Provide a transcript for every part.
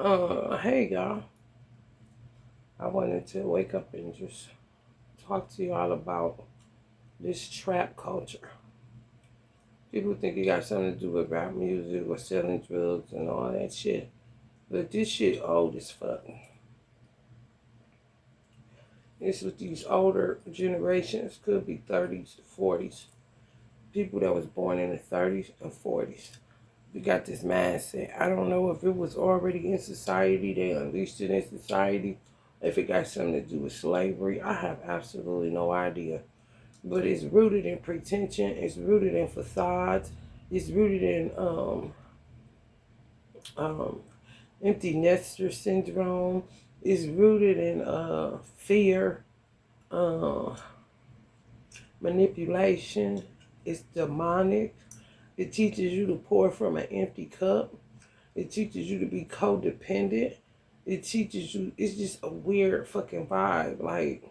Hey y'all. I wanted to wake up and just talk to y'all about this trap culture. People think it got something to do with rap music or selling drugs and all that shit. But this shit old as fuck. It's with these older generations, could be 30s to 40s. People that was born in the 30s and 40s. We got this mindset. I don't know if it was already in society, they unleashed it in society, if it got something to do with slavery. I have absolutely no idea. But it's rooted in pretension, it's rooted in facades, it's rooted in um, empty nester syndrome, it's rooted in fear, uh, manipulation, it's demonic. It teaches you to pour from an empty cup. It teaches you to be codependent. It teaches you, it's just a weird fucking vibe. Like,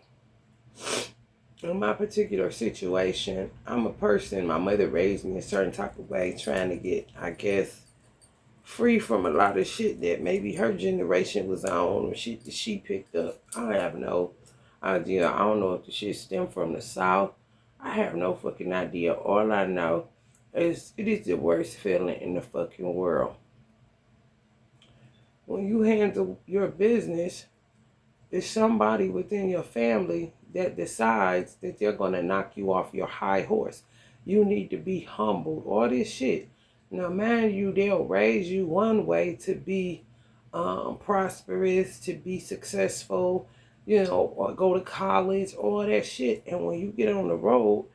in my particular situation, I'm a person, my mother raised me a certain type of way, trying to get, I guess, free from a lot of shit that maybe her generation was on or shit that she picked up. I have no idea. I don't know if the shit stemmed from the South. I have no fucking idea. All I know is it is the worst feeling in the fucking world. When you handle your business, it's somebody within your family that decides that they're going to knock you off your high horse. You need to be humbled. All this shit. Now, mind you, they'll raise you one way to be prosperous, to be successful, or go to college, all that shit. And when you get on the road,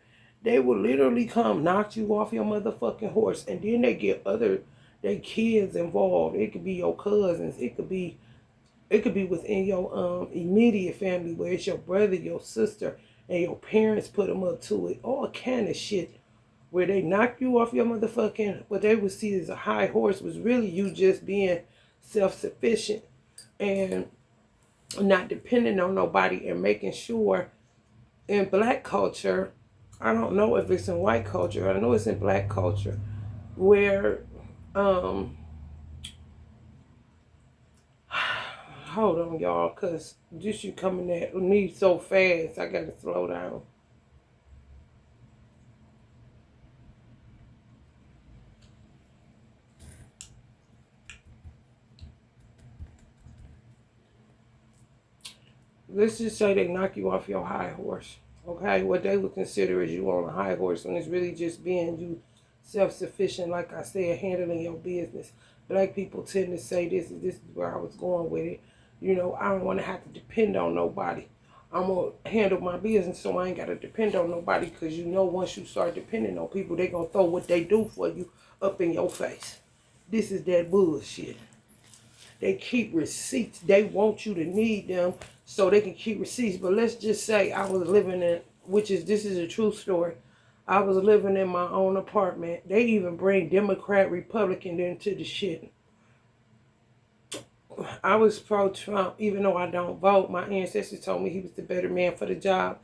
they will literally come knock you off your motherfucking horse. And then they get their kids involved. It could be your cousins. It could be within your immediate family where it's your brother, your sister, and your parents put them up to it. All kind of shit where they knock you off your motherfucking, what they would see as a high horse was really you just being self-sufficient and not depending on nobody and making sure in black culture, I don't know if it's in white culture, I know it's in black culture, where um hold on, y'all, because this shit coming at me so fast. I gotta slow down. Let's just say they knock you off your high horse. Okay, what they would consider is you on a high horse when it's really just being you self-sufficient, like I said, handling your business. Black people tend to say this is where I was going with it. I don't want to have to depend on nobody. I'm gonna handle my business so I ain't gotta depend on nobody, because once you start depending on people, they gonna throw what they do for you up in your face. This is that bullshit. They keep receipts. They want you to need them so they can keep receipts. But let's just say I was living in, this is a true story. I was living in my own apartment. They even bring Democrat, Republican into the shit. I was pro-Trump, even though I don't vote. My ancestors told me he was the better man for the job.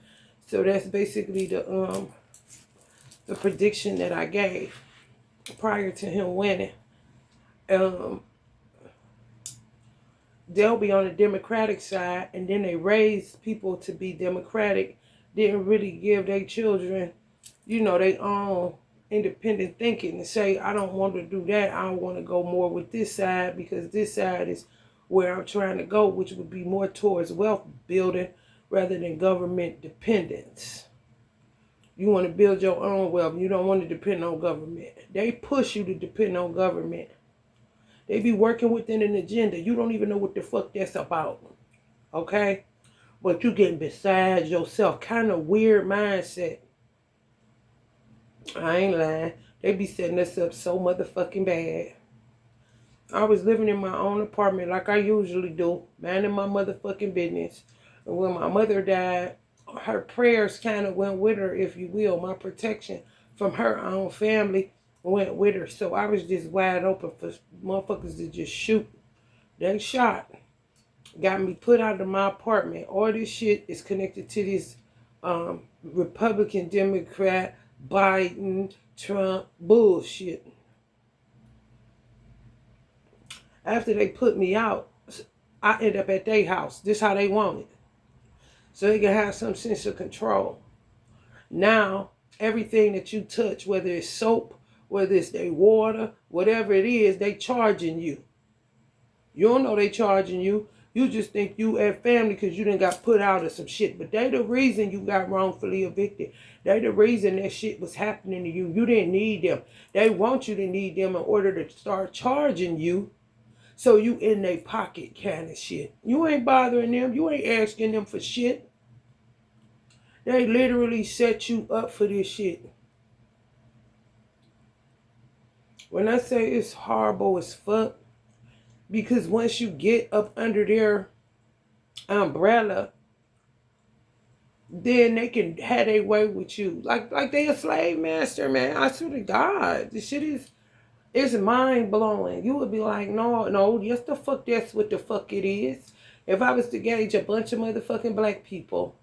So that's basically the prediction that I gave prior to him winning. Um, they'll be on the Democratic side, and then they raise people to be Democratic, didn't really give their children, their own independent thinking to say, I don't want to do that. I want to go more with this side because this side is where I'm trying to go, which would be more towards wealth building rather than government dependence. You want to build your own wealth. You don't want to depend on government. They push you to depend on government. They be working within an agenda. You don't even know what the fuck that's about. Okay? But you getting beside yourself. Kind of weird mindset. I ain't lying. They be setting us up so motherfucking bad. I was living in my own apartment like I usually do, minding my motherfucking business. And when my mother died, her prayers kind of went with her, if you will. My protection from her own family went with her. So I was just wide open for motherfuckers to just shoot. They shot. Got me put out of my apartment. All this shit is connected to this Republican, Democrat, Biden, Trump bullshit. After they put me out, I end up at their house. This how they want it. So they can have some sense of control. Now, everything that you touch, whether it's soap, whether it's their water, whatever it is, they charging you. You don't know they charging you. You just think you at family because you done got put out of some shit. But they the reason you got wrongfully evicted. They the reason that shit was happening to you. You didn't need them. They want you to need them in order to start charging you. So you in their pocket kind of shit. You ain't bothering them. You ain't asking them for shit. They literally set you up for this shit. When I say it's horrible as fuck, because once you get up under their umbrella, then they can have their way with you. Like they a slave master, man. I swear to God. This shit is mind blowing. You would be like, no, yes the fuck that's what the fuck it is. If I was to gauge a bunch of motherfucking black people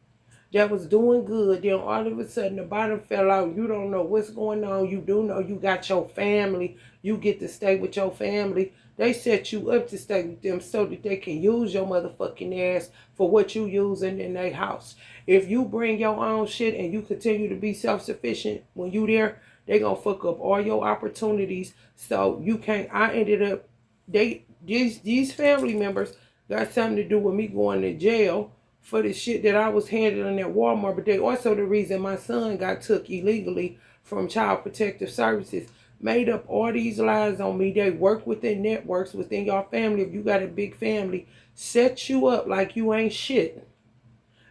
that was doing good, then all of a sudden the bottom fell out. You don't know what's going on. You do know you got your family. You get to stay with your family. They set you up to stay with them so that they can use your motherfucking ass for what you using in their house. If you bring your own shit and you continue to be self-sufficient when you there, they gonna fuck up all your opportunities. So you can't. I ended up, these family members got something to do with me going to jail for the shit that I was handling at Walmart, but they also the reason my son got took illegally from Child Protective Services. Made up all these lies on me. They work within networks, within your family. If you got a big family, set you up like you ain't shit.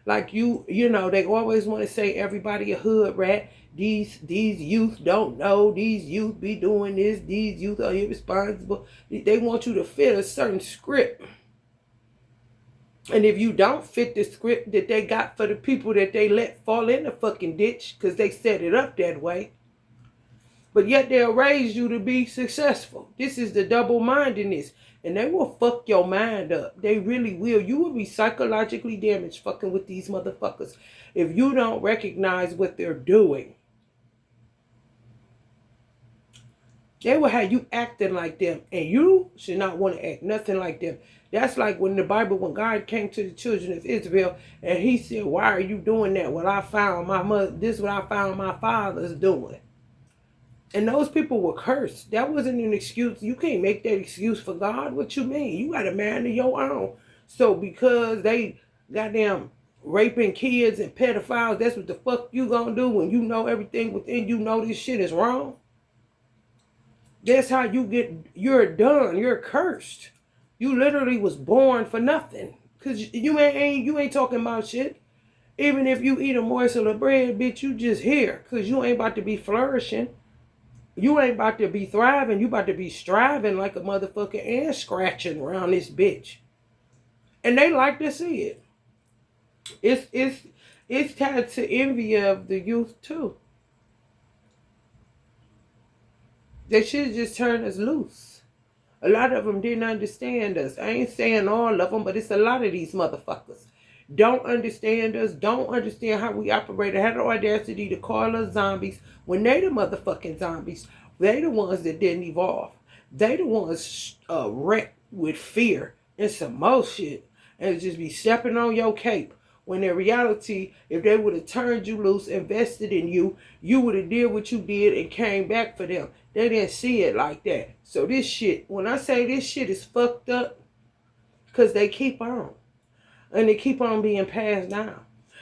Like you know, they always want to say everybody a hood rat. These youth don't know. These youth be doing this. These youth are irresponsible. They want you to fit a certain script. And if you don't fit the script that they got for the people that they let fall in the fucking ditch because they set it up that way, but yet they'll raise you to be successful. This is the double-mindedness. And they will fuck your mind up. They really will. You will be psychologically damaged fucking with these motherfuckers if you don't recognize what they're doing. They will have you acting like them. And you should not want to act nothing like them. That's like when the Bible, when God came to the children of Israel and he said, why are you doing that? Well, I found my mother, this is what I found my fathers doing. And those people were cursed. That wasn't an excuse. You can't make that excuse for God. What you mean? You got a man of your own. So because they goddamn raping kids and pedophiles, that's what the fuck you gonna do when you know everything within you know this shit is wrong? That's how you're done. You're cursed. You literally was born for nothing. Cause you ain't talking about shit. Even if you eat a morsel of bread, bitch, you just here. Cause you ain't about to be flourishing. You ain't about to be thriving. You about to be striving like a motherfucker and scratching around this bitch. And they like to see it. It's tied to envy of the youth too. They should just turn us loose. A lot of them didn't understand us. I ain't saying all of them, but it's a lot of these motherfuckers. Don't understand us. Don't understand how we operate. Had the audacity to call us zombies when they the motherfucking zombies. They the ones that didn't evolve. They the ones wrecked with fear and some more shit. And just be stepping on your cape. When in reality, if they would have turned you loose, invested in you, you would have did what you did and came back for them. They didn't see it like that. So this shit, when I say this shit is fucked up, because they keep on. And they keep on being passed down.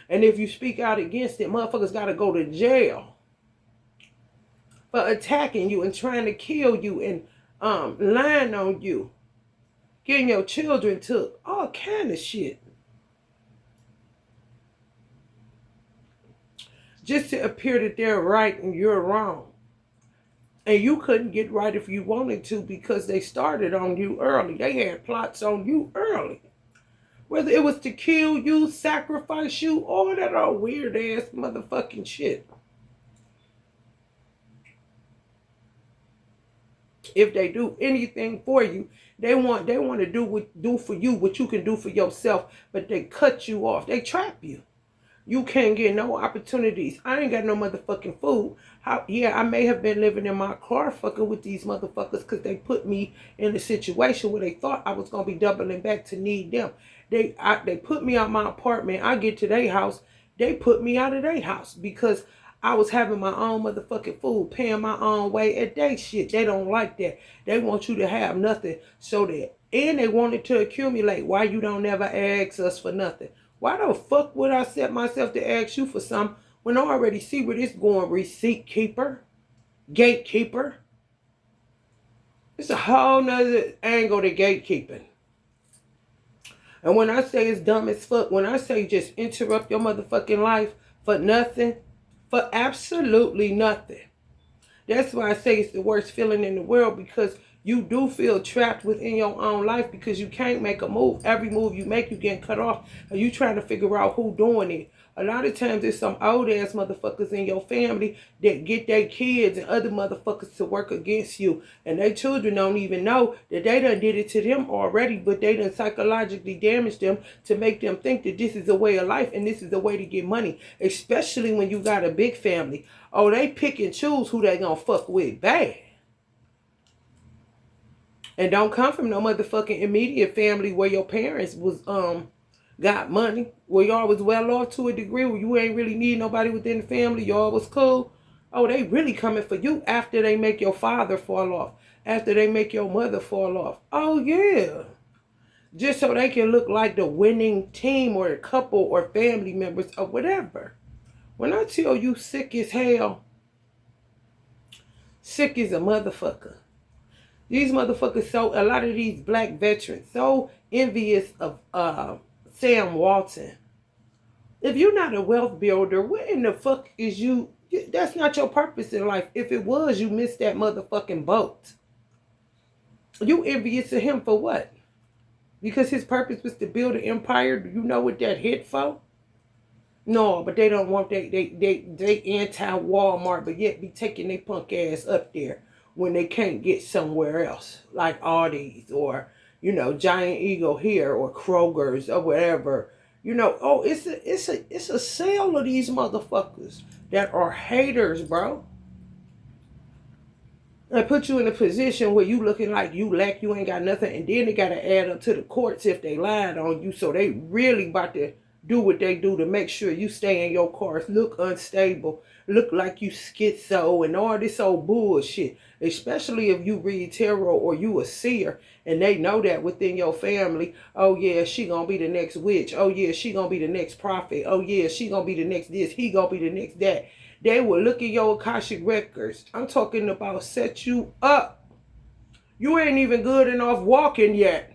And if you speak out against it, motherfuckers got to go to jail for attacking you and trying to kill you and lying on you. Getting your children took. All kind of shit. Just to appear that they're right and you're wrong. And you couldn't get right if you wanted to because they started on you early. They had plots on you early. Whether it was to kill you, sacrifice you, all that old weird ass motherfucking shit. If they do anything for you, they want to do for you what you can do for yourself, but they cut you off. They trap you. You can't get no opportunities. I ain't got no motherfucking food. Yeah, I may have been living in my car fucking with these motherfuckers because they put me in a situation where they thought I was going to be doubling back to need them. They put me out my apartment. I get to their house. They put me out of their house because I was having my own motherfucking food, paying my own way at their shit. They don't like that. They want you to have nothing so that, and they wanted to accumulate. Why you don't never ask us for nothing? Why the fuck would I set myself to ask you for something when I already see where this going? Receipt keeper, gatekeeper. It's a whole nother angle to gatekeeping. And when I say it's dumb as fuck, when I say just interrupt your motherfucking life for nothing, for absolutely nothing. That's why I say it's the worst feeling in the world, because you do feel trapped within your own life because you can't make a move. Every move you make, you getting cut off, and you trying to figure out who doing it. A lot of times there's some old ass motherfuckers in your family that get their kids and other motherfuckers to work against you. And their children don't even know that they done did it to them already, but they done psychologically damaged them to make them think that this is a way of life and this is a way to get money. Especially when you got a big family. Oh, they pick and choose who they gonna fuck with bad. And don't come from no motherfucking immediate family where your parents was got money, where y'all was well off to a degree, where you ain't really need nobody within the family, y'all was cool. Oh, they really coming for you after they make your father fall off, after they make your mother fall off. Oh yeah. Just so they can look like the winning team or a couple or family members or whatever. When I tell you sick as hell, sick as a motherfucker. These motherfuckers, so a lot of these black veterans, so envious of Sam Walton. If you're not a wealth builder, what in the fuck is you? That's not your purpose in life. If it was, you missed that motherfucking boat. You envious of him for what? Because his purpose was to build an empire. Do you know what that hit for? No, but they don't want they anti-Walmart, but yet be taking their punk ass up there when they can't get somewhere else, like Aldi's or, Giant Eagle here or Kroger's or whatever. Oh, it's a sale of these motherfuckers that are haters, bro. I put you in a position where you looking like you lack, you ain't got nothing, and then they gotta add up to the courts if they lied on you. So they really about to do what they do to make sure you stay in your cars, look unstable, look like you schizo and all this old bullshit. Especially if you read tarot or you a seer and they know that within your family. Oh yeah, she gonna be the next witch. Oh yeah, she gonna be the next prophet. Oh yeah, she gonna be the next this. He gonna be the next that. They will look at your Akashic records. I'm talking about set you up. You ain't even good enough walking yet.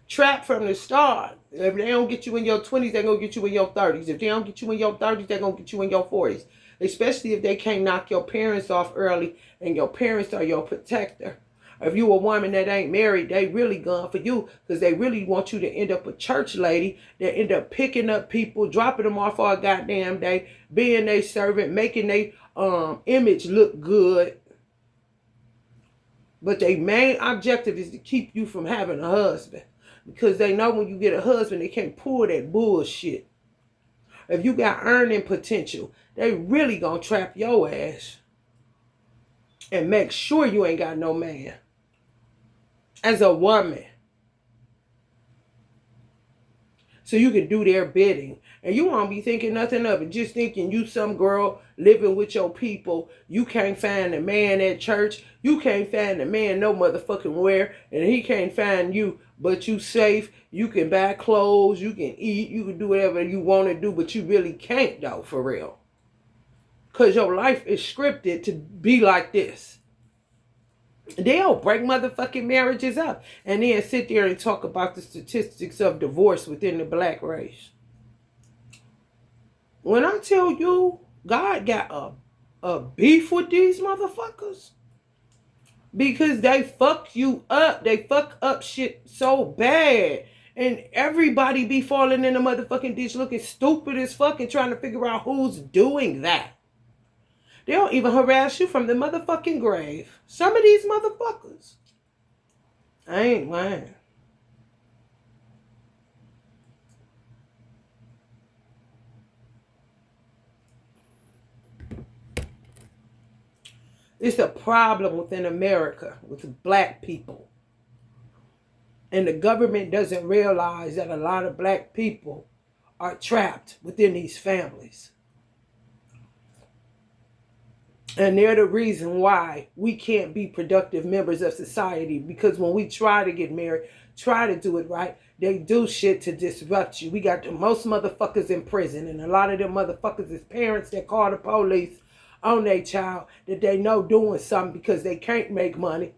Trapped from the start. If they don't get you in your 20s, they're going to get you in your 30s. If they don't get you in your 30s, they're going to get you in your 40s. Especially if they can't knock your parents off early and your parents are your protector. If you a woman that ain't married, they really gone for you because they really want you to end up a church lady that end up picking up people, dropping them off all goddamn day, being their servant, making their image look good. But their main objective is to keep you from having a husband. Because they know when you get a husband, they can't pull that bullshit. If you got earning potential, they really gonna trap your ass. And make sure you ain't got no man. As a woman. So you can do their bidding. And you won't be thinking nothing of it. Just thinking you some girl living with your people. You can't find a man at church. You can't find a man no motherfucking where. And he can't find you. But you safe. You can buy clothes. You can eat. You can do whatever you want to do. But you really can't though, for real. Because your life is scripted to be like this. They'll break motherfucking marriages up and then sit there and talk about the statistics of divorce within the black race. When I tell you God got a beef with these motherfuckers because they fuck you up. They fuck up shit so bad. And everybody be falling in the motherfucking ditch looking stupid as fuck and trying to figure out who's doing that. They'll even harass you from the motherfucking grave. Some of these motherfuckers. I ain't lying. It's a problem within America with black people. And the government doesn't realize that a lot of black people are trapped within these families. And they're the reason why we can't be productive members of society. Because when we try to get married, try to do it right, they do shit to disrupt you. We got the most motherfuckers in prison. And a lot of them motherfuckers is parents that call the police on their child that they know doing something because they can't make money.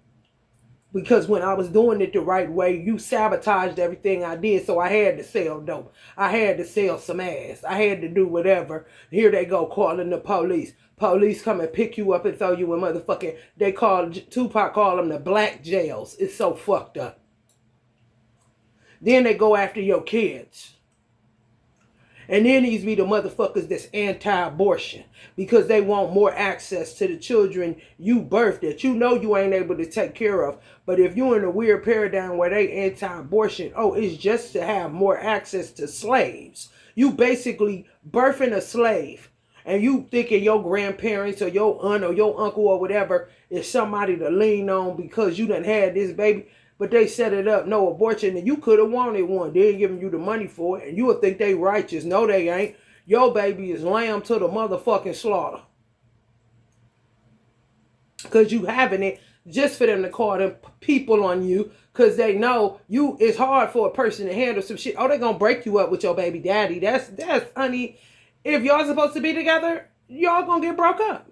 Because when I was doing it the right way, you sabotaged everything I did. So I had to sell dope. I had to sell some ass. I had to do whatever. Here they go calling the police. Police come and pick you up and throw you in motherfucking... Tupac called them the black jails. It's so fucked up. Then they go after your kids. And then these be the motherfuckers that's anti-abortion because they want more access to the children you birthed that you know you ain't able to take care of. But if you're in a weird paradigm where they anti-abortion, it's just to have more access to slaves. You basically birthing a slave and you thinking your grandparents or your aunt or your uncle or whatever is somebody to lean on because you done had this baby. But they set it up, no abortion, and you could have wanted one. They ain't giving you the money for it, and you would think they righteous. No, they ain't. Your baby is lamb to the motherfucking slaughter. Because you having it just for them to call them people on you, because they know you. It's hard for a person to handle some shit. They gonna break you up with your baby daddy. That's honey. If y'all supposed to be together, y'all gonna get broke up.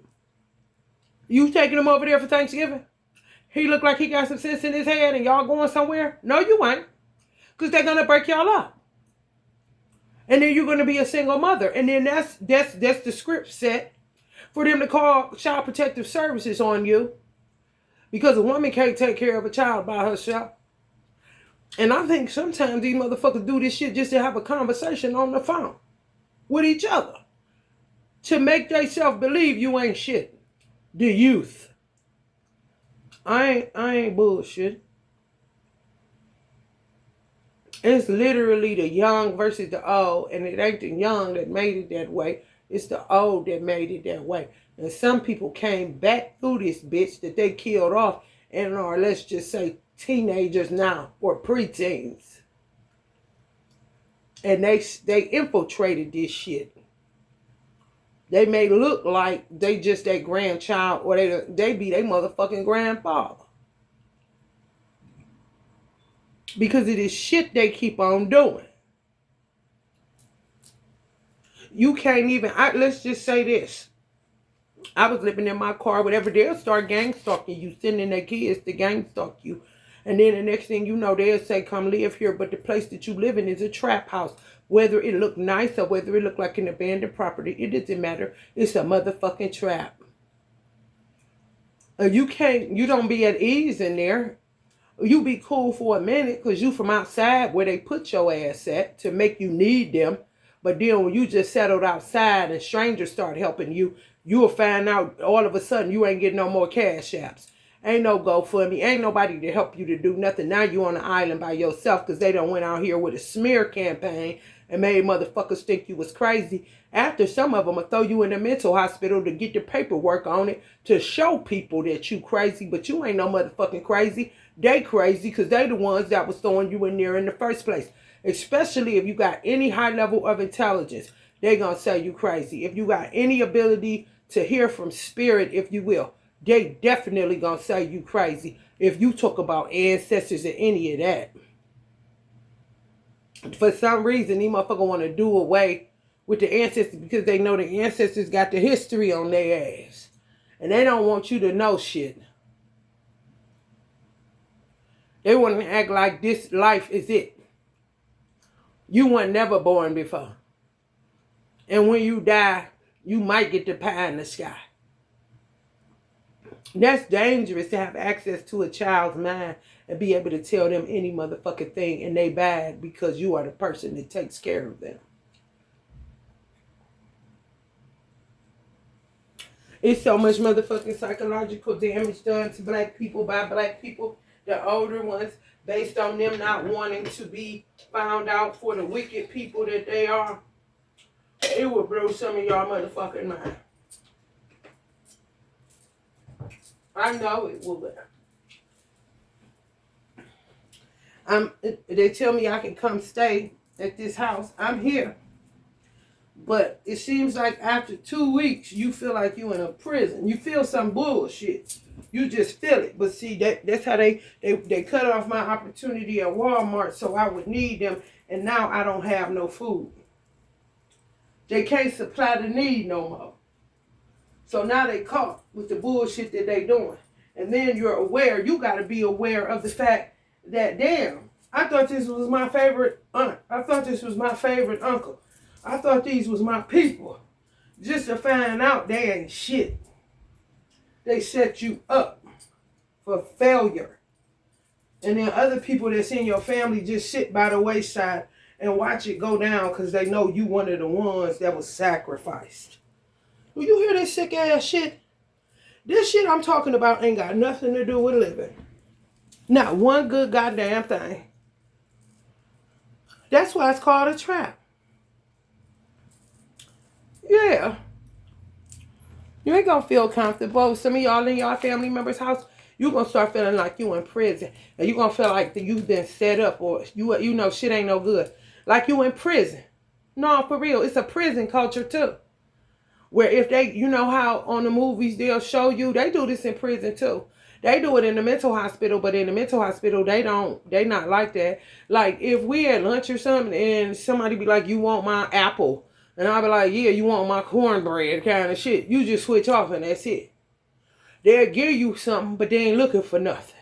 You taking them over there for Thanksgiving? He look like he got some sense in his head and y'all going somewhere? No, you ain't. Because they're going to break y'all up. And then you're going to be a single mother. And then that's the script set for them to call Child Protective Services on you. Because a woman can't take care of a child by herself. And I think sometimes these motherfuckers do this shit just to have a conversation on the phone with each other. To make themselves believe you ain't shit. The youth. I ain't bullshit. It's literally the young versus the old. And it ain't the young that made it that way. It's the old that made it that way. And some people came back through this bitch that they killed off and are, let's just say, teenagers now or preteens. And they infiltrated this shit. They may look like they just their grandchild or they be their motherfucking grandfather. Because of this shit they keep on doing. You can't even, let's just say this. I was living in my car, whatever, they'll start gang stalking you, sending their kids to gang stalk you. And then the next thing you know, they'll say, come live here. But the place that you live in is a trap house. Whether it look nice or whether it look like an abandoned property, it doesn't matter. It's a motherfucking trap. You don't be at ease in there. You be cool for a minute because you from outside where they put your ass at to make you need them. But then when you just settled outside and strangers start helping you, you'll find out all of a sudden you ain't getting no more cash apps. Ain't no GoFundMe. Ain't nobody to help you to do nothing. Now you on the island by yourself because they done went out here with a smear campaign and made motherfuckers think you was crazy. After some of them will throw you in the mental hospital to get the paperwork on it to show people that you crazy. But you ain't no motherfucking crazy. They crazy because they the ones that was throwing you in there in the first place. Especially if you got any high level of intelligence. They gonna say you crazy. If you got any ability to hear from spirit, if you will. They definitely gonna say you crazy if you talk about ancestors or any of that. For some reason, these motherfuckers want to do away with the ancestors because they know the ancestors got the history on their ass. And they don't want you to know shit. They want to act like this life is it. You weren't never born before. And when you die, you might get the pie in the sky. That's dangerous to have access to a child's mind and be able to tell them any motherfucking thing and they bad because you are the person that takes care of them. It's so much motherfucking psychological damage done to black people by black people, the older ones, based on them not wanting to be found out for the wicked people that they are. It will blow some of y'all motherfucking mind. I know it would. They tell me I can come stay at this house. I'm here. But it seems like after 2 weeks, you feel like you in a prison. You feel some bullshit. You just feel it. But see, that's how they cut off my opportunity at Walmart so I would need them. And now I don't have no food. They can't supply the need no more. So now they caught with the bullshit that they doing. And then you're aware. You got to be aware of the fact that, damn, I thought this was my favorite aunt. I thought this was my favorite uncle. I thought these was my people. Just to find out they ain't shit. They set you up for failure. And then other people that's in your family just sit by the wayside and watch it go down because they know you one of the ones that was sacrificed. Do you hear this sick ass shit? This shit I'm talking about ain't got nothing to do with living. Not one good goddamn thing. That's why it's called a trap. Yeah. You ain't gonna feel comfortable. Some of y'all in y'all family members' house, you gonna start feeling like you in prison. And you gonna feel like you've been set up or you know shit ain't no good. Like you in prison. No, for real. It's a prison culture too. Where if they, you know how on the movies they'll show you, they do this in prison too. They do it in the mental hospital, but in the mental hospital, they not like that. Like if we at lunch or something and somebody be like, you want my apple? And I'll be like, yeah, you want my cornbread kind of shit. You just switch off and that's it. They'll give you something, but they ain't looking for nothing.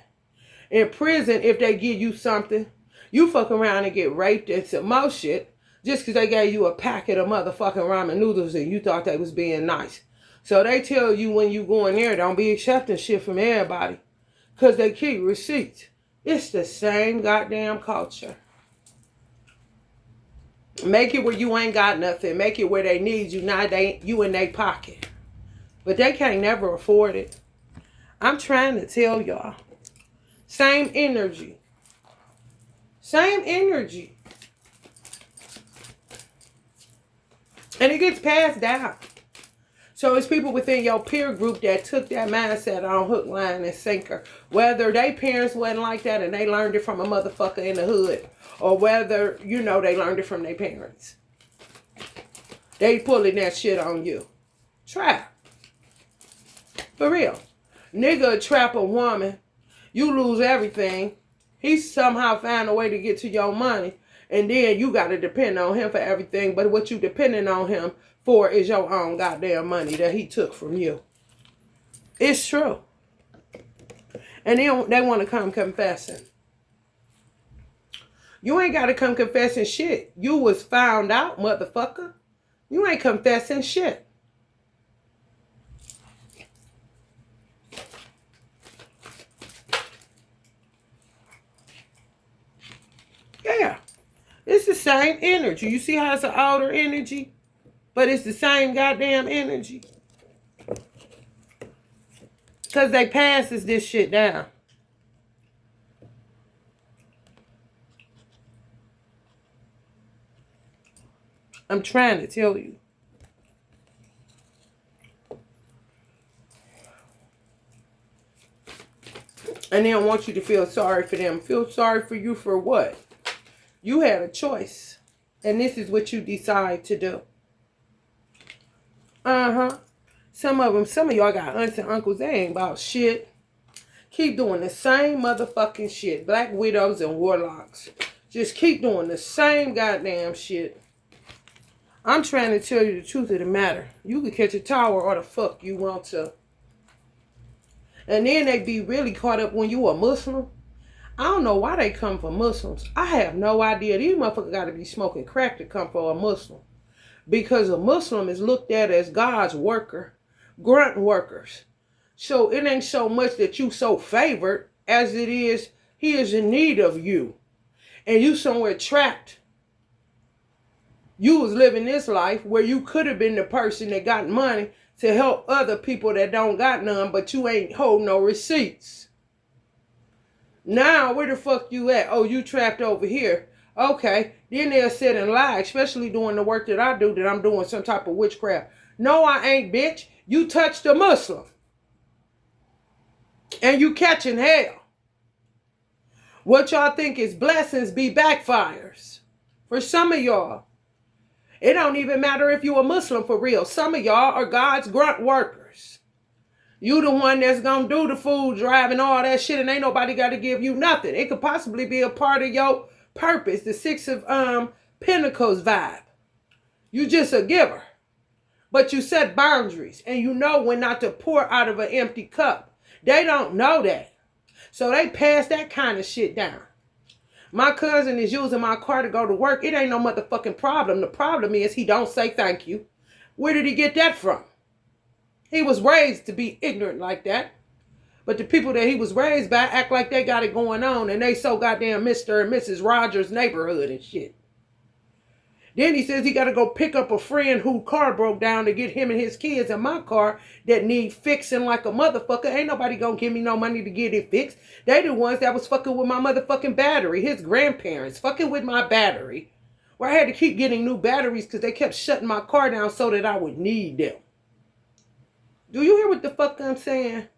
In prison, if they give you something, you fuck around and get raped and some more shit just because they gave you a packet of motherfucking ramen noodles and you thought they was being nice. So they tell you when you go in there, don't be accepting shit from everybody because they keep receipts. It's the same goddamn culture. Make it where you ain't got nothing. Make it where they need you. Now you in their pocket. But they can't never afford it. I'm trying to tell y'all. Same energy. Same energy. And it gets passed down. So it's people within your peer group that took that mindset on hook, line, and sinker. Whether their parents wasn't like that and they learned it from a motherfucker in the hood. Or whether, you know, they learned it from their parents. They pulling that shit on you. Trap. For real. Nigga trap a woman. You lose everything. He somehow find a way to get to your money. And then you got to depend on him for everything. But what you depending on him for is your own goddamn money that he took from you. It's true. And then they want to come confessing. You ain't got to come confessing shit. You was found out, motherfucker. You ain't confessing shit. Yeah. It's the same energy. You see how it's an outer energy? But it's the same goddamn energy. Because they passes this shit down. I'm trying to tell you. And they don't want you to feel sorry for them. Feel sorry for you for what? You had a choice. And this is what you decide to do. Some of y'all got aunts and uncles. They ain't about shit. Keep doing the same motherfucking shit. Black widows and warlocks. Just keep doing the same goddamn shit. I'm trying to tell you the truth of the matter. You can catch a tower or the fuck you want to. And then they be really caught up when you a Muslim. I don't know why they come for Muslims. I have no idea. These motherfuckers got to be smoking crack to come for a Muslim. Because a Muslim is looked at as God's worker. Grunt workers. So it ain't so much that you so favored as it is he is in need of you. And you somewhere trapped. You was living this life where you could have been the person that got money to help other people that don't got none, but you ain't hold no receipts. Now, where the fuck you at? Oh, you trapped over here. Okay. Then they'll sit and lie, especially doing the work that I do, that I'm doing some type of witchcraft. No, I ain't, bitch. You touched a Muslim. And you catching hell. What y'all think is blessings be backfires. For some of y'all, it don't even matter if you a Muslim for real. Some of y'all are God's grunt workers. You the one that's gonna do the food drive and all that shit, and ain't nobody got to give you nothing. It could possibly be a part of your purpose, the Six of Pentacles vibe. You just a giver. But you set boundaries, and you know when not to pour out of an empty cup. They don't know that. So they pass that kind of shit down. My cousin is using my car to go to work. It ain't no motherfucking problem. The problem is he don't say thank you. Where did he get that from? He was raised to be ignorant like that. But the people that he was raised by act like they got it going on, and they so goddamn Mr. and Mrs. Rogers neighborhood and shit. Then he says he got to go pick up a friend whose car broke down to get him and his kids in my car that need fixing like a motherfucker. Ain't nobody gonna give me no money to get it fixed. They the ones that was fucking with my motherfucking battery. His grandparents fucking with my battery. Where I had to keep getting new batteries because they kept shutting my car down so that I would need them. Do you hear what the fuck I'm saying?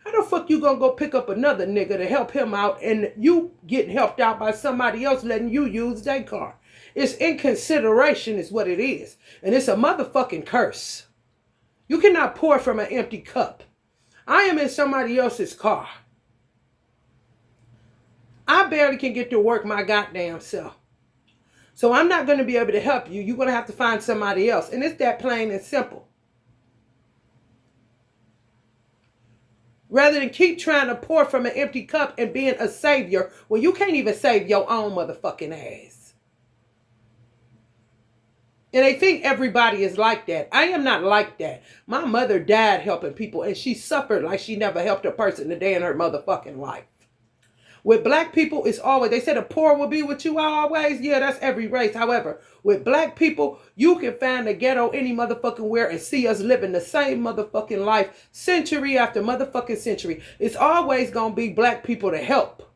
How the fuck you gonna go pick up another nigga to help him out and you getting helped out by somebody else letting you use their car? It's inconsideration is what it is. And it's a motherfucking curse. You cannot pour from an empty cup. I am in somebody else's car. I barely can get to work my goddamn self. So I'm not going to be able to help you. You're going to have to find somebody else. And it's that plain and simple. Rather than keep trying to pour from an empty cup and being a savior when you can't even save your own motherfucking ass. And they think everybody is like that. I am not like that. My mother died helping people and she suffered like she never helped a person a day in her motherfucking life. With black people, it's always, they said the poor will be with you always. Yeah, that's every race. However, with black people, you can find the ghetto any motherfucking where and see us living the same motherfucking life century after motherfucking century. It's always going to be black people to help.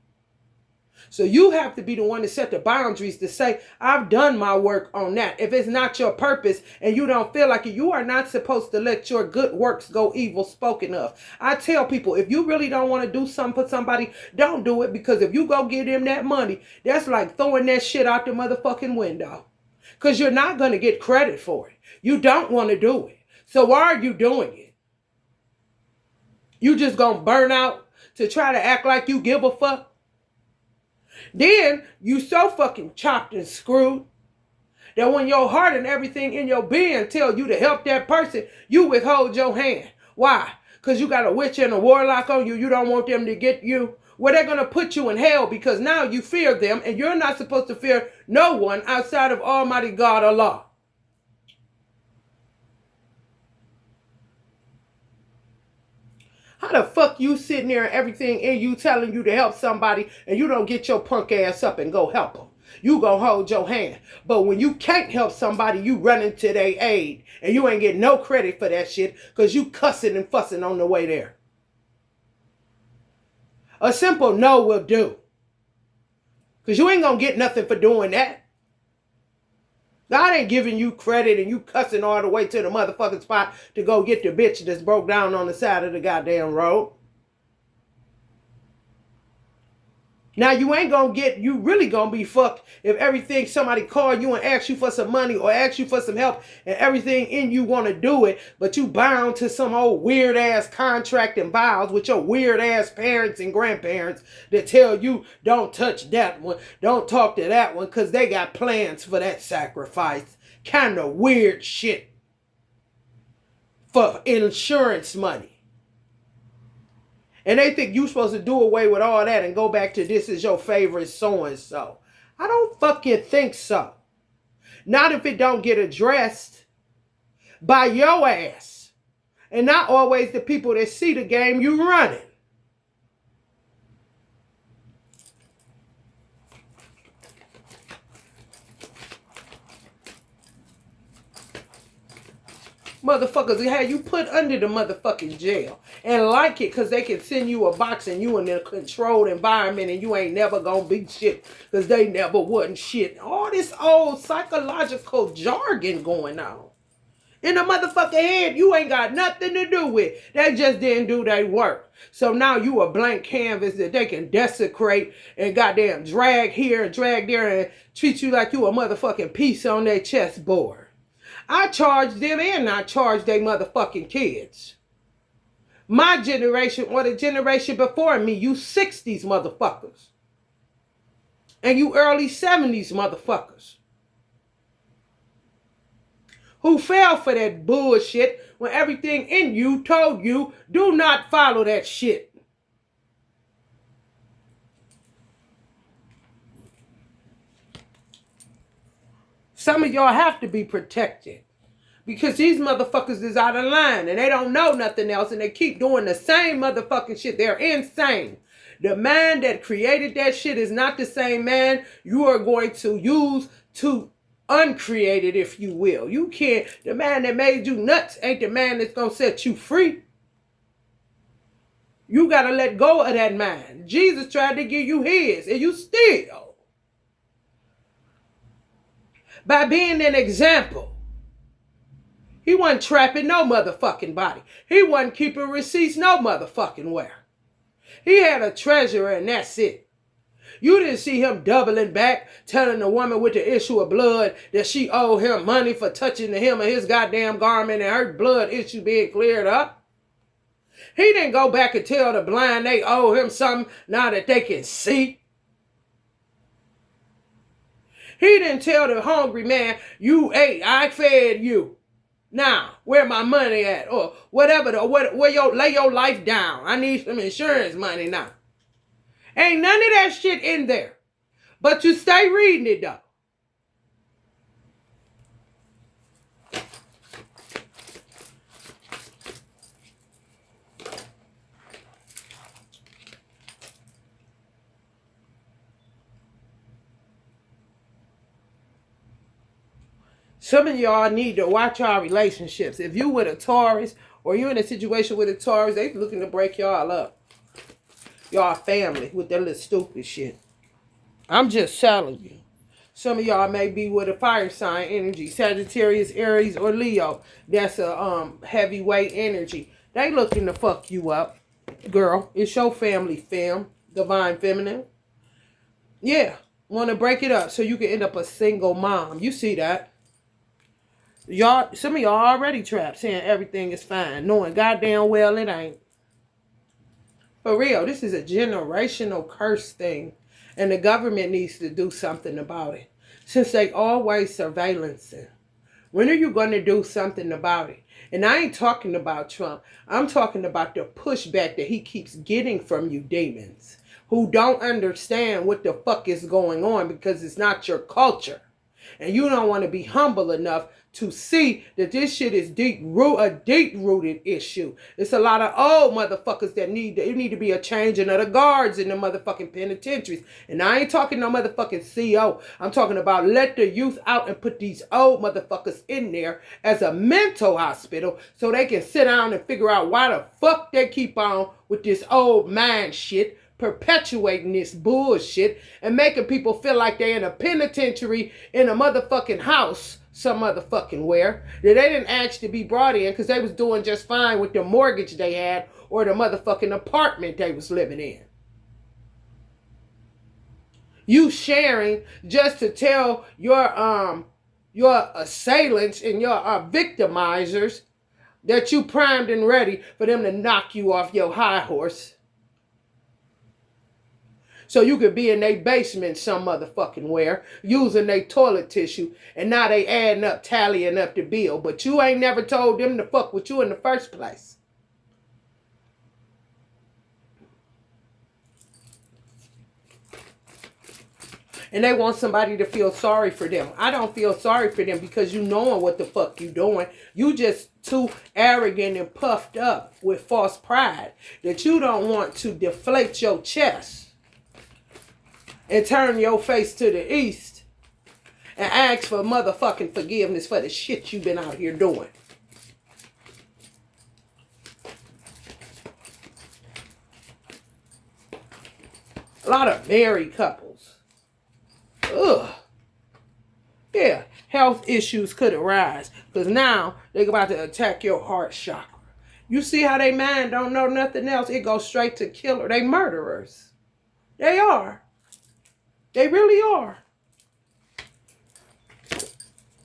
So you have to be the one to set the boundaries to say, I've done my work on that. If it's not your purpose and you don't feel like it, you are not supposed to let your good works go evil spoken of. I tell people, if you really don't want to do something for somebody, don't do it. Because if you go give them that money, that's like throwing that shit out the motherfucking window. Because you're not going to get credit for it. You don't want to do it. So why are you doing it? You just going to burn out to try to act like you give a fuck? Then you so fucking chopped and screwed that when your heart and everything in your being tell you to help that person, you withhold your hand. Why? Because you got a witch and a warlock on you. You don't want them to get you. Well, they're going to put you in hell because now you fear them and you're not supposed to fear no one outside of Almighty God Allah. How the fuck you sitting there and everything in you telling you to help somebody and you don't get your punk ass up and go help them? You gonna hold your hand. But when you can't help somebody, you run into their aid. And you ain't get no credit for that shit because you cussing and fussing on the way there. A simple no will do. Because you ain't gonna get nothing for doing that. God ain't giving you credit and you cussing all the way to the motherfucking spot to go get the bitch that's broke down on the side of the goddamn road. Now you ain't gonna get, you really gonna be fucked if everything somebody call you and ask you for some money or ask you for some help and everything in you want to do it, but you bound to some old weird ass contract and vows with your weird ass parents and grandparents that tell you don't touch that one, don't talk to that one because they got plans for that sacrifice. Kind of weird shit for insurance money. And they think you're supposed to do away with all that and go back to this is your favorite so-and-so. I don't fucking think so. Not if it don't get addressed by your ass. And not always the people that see the game you running. Motherfuckers have you put under the motherfucking jail and like it because they can send you a box and you in a controlled environment and you ain't never gonna be shit because they never wasn't shit. All this old psychological jargon going on. In the motherfucking head, you ain't got nothing to do with. They just didn't do their work. So now you a blank canvas that they can desecrate and goddamn drag here and drag there and treat you like you a motherfucking piece on their chessboard. I charge them and I charge they motherfucking kids. My generation or the generation before me, you 60s motherfuckers. And you early 70s motherfuckers. Who fell for that bullshit when everything in you told you, do not follow that shit. Some of y'all have to be protected. Because these motherfuckers is out of line and they don't know nothing else and they keep doing the same motherfucking shit. They're insane. The man that created that shit is not the same man you are going to use to uncreate it, if you will. You can't. The man that made you nuts ain't the man that's going to set you free. You got to let go of that man. Jesus tried to give you his and you still. By being an example. He wasn't trapping no motherfucking body. He wasn't keeping receipts no motherfucking where. He had a treasurer and that's it. You didn't see him doubling back, telling the woman with the issue of blood that she owed him money for touching the hem of his goddamn garment and her blood issue being cleared up. He didn't go back and tell the blind they owe him something now that they can see. He didn't tell the hungry man, you ate, I fed you. Now, where my money at? Or whatever, lay your life down. I need some insurance money now. Ain't none of that shit in there. But you stay reading it though. Some of y'all need to watch our relationships. If you with a Taurus or you in a situation with a Taurus, they looking to break y'all up. Y'all family with that little stupid shit. I'm just telling you. Some of y'all may be with a fire sign energy. Sagittarius, Aries, or Leo. That's a heavyweight energy. They looking to fuck you up. Girl, it's your family fem. Divine feminine. Yeah. Want to break it up so you can end up a single mom. You see that. Y'all, some of y'all already trapped saying everything is fine, knowing goddamn well it ain't. For real, this is a generational curse thing, and the government needs to do something about it. Since they always surveillancing. When are you going to do something about it? And I ain't talking about Trump. I'm talking about the pushback that he keeps getting from you demons who don't understand what the fuck is going on because it's not your culture. And you don't want to be humble enough to see that this shit is a deep-rooted issue. It's a lot of old motherfuckers that need to be a changing of the guards in the motherfucking penitentiaries. And I ain't talking no motherfucking CO. I'm talking about let the youth out and put these old motherfuckers in there as a mental hospital so they can sit down and figure out why the fuck they keep on with this old mind shit, perpetuating this bullshit and making people feel like they're in a penitentiary in a motherfucking house some motherfucking where that they didn't ask to be brought in because they was doing just fine with the mortgage they had or the motherfucking apartment they was living in. You sharing just to tell your assailants and your victimizers that you primed and ready for them to knock you off your high horse. So you could be in their basement some motherfucking where, using their toilet tissue, and now they adding up, tallying up the bill. But you ain't never told them to fuck with you in the first place. And they want somebody to feel sorry for them. I don't feel sorry for them because you knowing what the fuck you doing. You just too arrogant and puffed up with false pride that you don't want to deflate your chest and turn your face to the east and ask for motherfucking forgiveness for the shit you've been out here doing. A lot of married couples. Ugh. Yeah. health issues could arise. Because now they're about to attack your heart chakra. You see how they mind don't know nothing else. It goes straight to killer. They murderers. They are. They really are.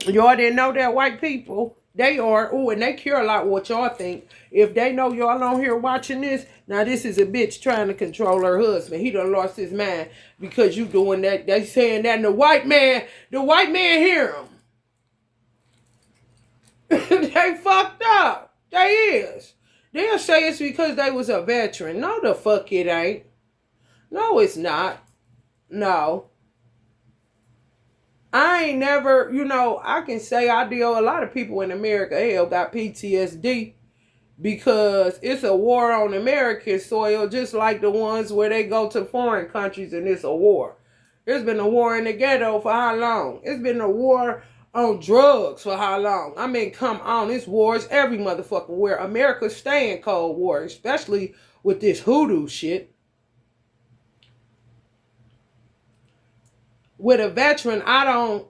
Y'all didn't know that, white people? They are. Ooh, and they care a lot what y'all think. If they know y'all on here watching this, now this is a bitch trying to control her husband. He done lost his mind because you doing that. They saying that, and the white man hear him. They fucked up. They is. They'll say it's because they was a veteran. No, the fuck it ain't. No, it's not. No. I ain't never, I can say I deal a lot of people in America, hell, got PTSD because it's a war on American soil, just like the ones where they go to foreign countries and it's a war. There's been a war in the ghetto for how long? It's been a war on drugs for how long? I mean, come on, it's wars every motherfucking where. America stay in Cold War, especially with this hoodoo shit. With a veteran, I don't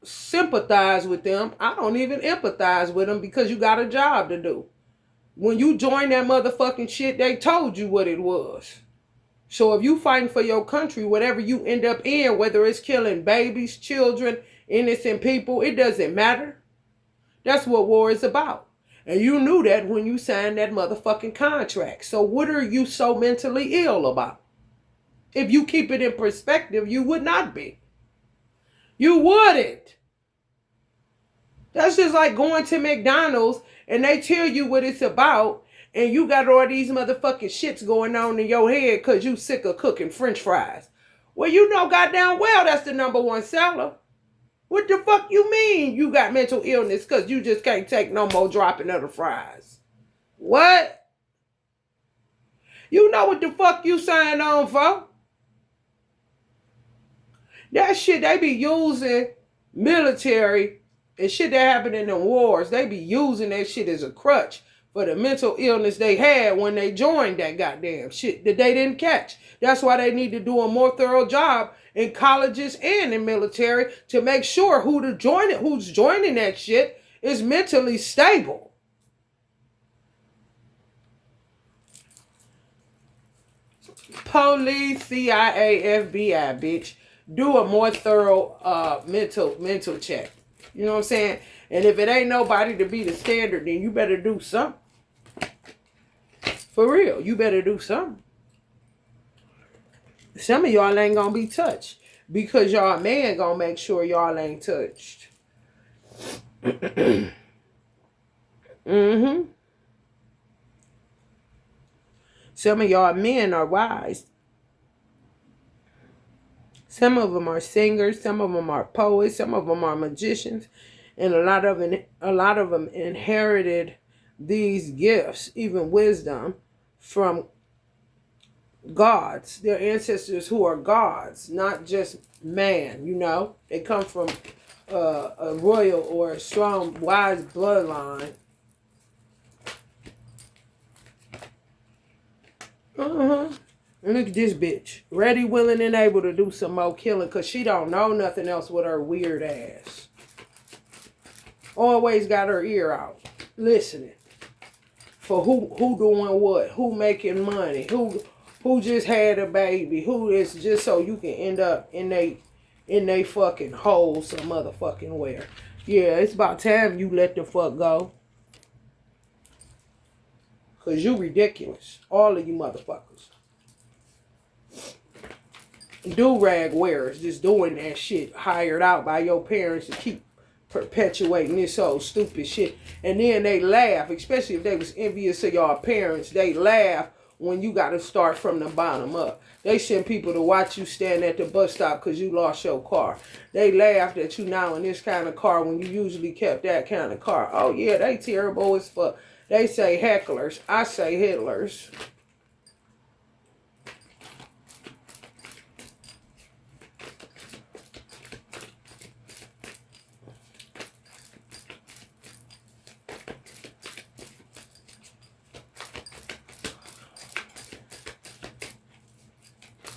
sympathize with them. I don't even empathize with them because you got a job to do. When you join that motherfucking shit, they told you what it was. So if you fighting for your country, whatever you end up in, whether it's killing babies, children, innocent people, it doesn't matter. That's what war is about. And you knew that when you signed that motherfucking contract. So what are you so mentally ill about? If you keep it in perspective, you would not be. You wouldn't. That's just like going to McDonald's and they tell you what it's about and you got all these motherfucking shits going on in your head because you sick of cooking French fries. Well, you know goddamn well that's the #1 seller. What the fuck you mean you got mental illness because you just can't take no more dropping of the fries? What? You know what the fuck you signed on for? That shit they be using military and shit that happened in the wars. They be using that shit as a crutch for the mental illness they had when they joined that goddamn shit that they didn't catch. That's why they need to do a more thorough job in colleges and in military to make sure who's joining that shit is mentally stable. Police, CIA, FBI, bitch. Do a more thorough mental check. You know what I'm saying? And if it ain't nobody to be the standard, then you better do something. For real, you better do something. Some of y'all ain't gonna be touched because y'all man gonna make sure y'all ain't touched. Some of y'all men are wise. Some of them are singers, some of them are poets, some of them are magicians, and a lot of them inherited these gifts, even wisdom, from gods, their ancestors who are gods, not just man, They come from a royal or a strong, wise bloodline. Look at this bitch. Ready, willing, and able to do some more killing because she don't know nothing else with her weird ass. Always got her ear out. Listening. For who doing what? Who making money? Who just had a baby? Who is just so you can end up in they fucking hole some motherfucking where. Yeah, it's about time you let the fuck go. Because you ridiculous. All of you motherfuckers. Do-rag wearers just doing that shit hired out by your parents to keep perpetuating this old stupid shit. And then they laugh, especially if they was envious of your parents. They laugh when you got to start from the bottom up. They send people to watch you stand at the bus stop because you lost your car. They laughed at you now in this kind of car when you usually kept that kind of car. Oh yeah, they terrible as fuck. They say hecklers. I say Hitlers.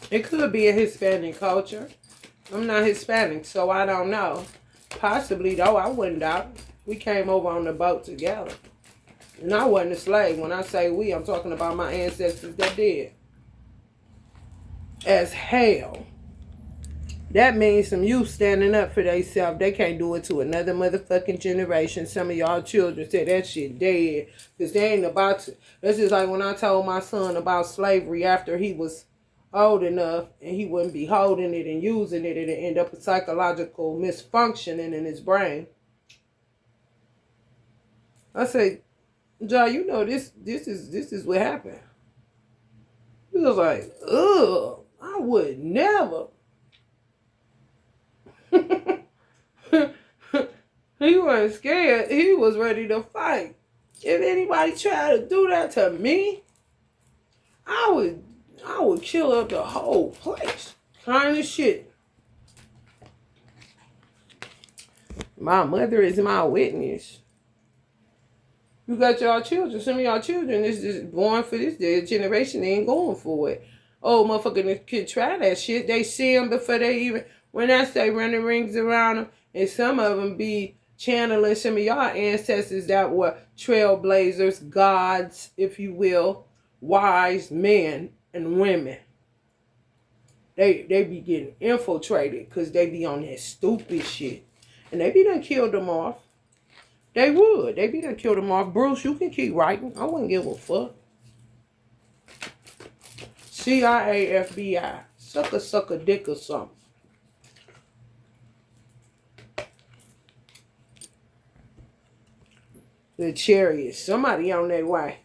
It could be a Hispanic culture. I'm not Hispanic, so I don't know. Possibly, though, I wouldn't doubt. We came over on the boat together. And I wasn't a slave. When I say we, I'm talking about my ancestors that did. As hell. That means some youth standing up for themselves. They can't do it to another motherfucking generation. Some of y'all children say that shit dead. Because they ain't about to. That's just like when I told my son about slavery after he was old enough and he wouldn't be holding it and using it and it end up with psychological misfunctioning in his brain. I say, John, you know this is what happened. He was like, ugh, I would never. He wasn't scared. He was ready to fight. If anybody tried to do that to me, I would kill up the whole place. Kind of shit. My mother is my witness. You got y'all children. Some of y'all children is just born for this. Their generation they ain't going for it. Oh, motherfucker could try that shit. They see them before they even, when I say running rings around them, and some of them be channeling some of y'all ancestors that were trailblazers, gods, if you will, wise men and women. They be getting infiltrated because they be on that stupid shit. And they be done killed them off. They would. They be done killed them off. Bruce, you can keep writing. I wouldn't give a fuck. CIA, FBI. Suck a dick or something. The Chariots. Somebody on their way.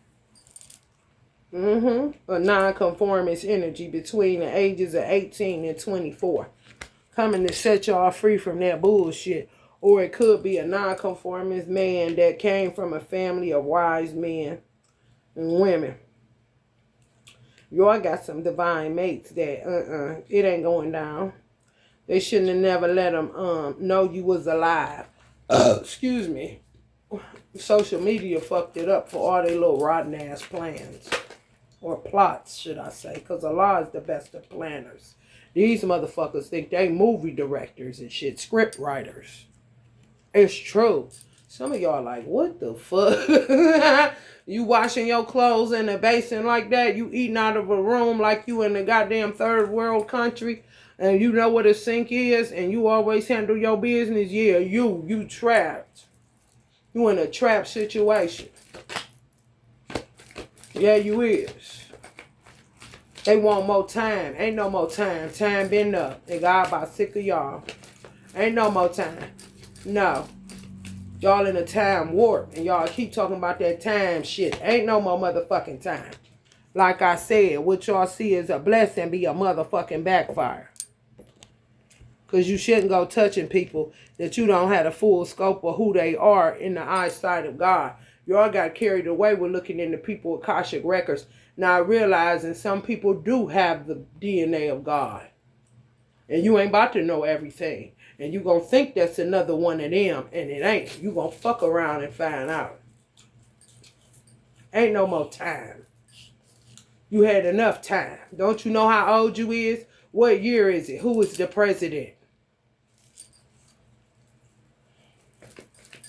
A non-conformist energy between the ages of 18 and 24. Coming to set y'all free from that bullshit. Or it could be a non-conformist man that came from a family of wise men and women. Y'all got some divine mates that, it ain't going down. They shouldn't have never let them know you was alive. Excuse me. Social media fucked it up for all their little rotten ass plans. Or plots, should I say. Because Allah is the best of planners. These motherfuckers think they movie directors and shit. Script writers. It's true. Some of y'all like, what the fuck? You washing your clothes in a basin like that? You eating out of a room like you in a goddamn third world country? And you know what a sink is? And you always handle your business? Yeah, you trapped. You in a trap situation. Yeah, you is. They want more time. Ain't no more time. Time been up. And God about sick of y'all. Ain't no more time. No. Y'all in a time warp. And y'all keep talking about that time shit. Ain't no more motherfucking time. Like I said, what y'all see is a blessing be a motherfucking backfire. Because you shouldn't go touching people that you don't have the full scope of who they are in the eyesight of God. Y'all got carried away with looking into people with Akashic records. Now realizing some people do have the DNA of God. And you ain't about to know everything. And you going to think that's another one of them. And it ain't. You going to fuck around and find out. Ain't no more time. You had enough time. Don't you know how old you is? What year is it? Who is the president?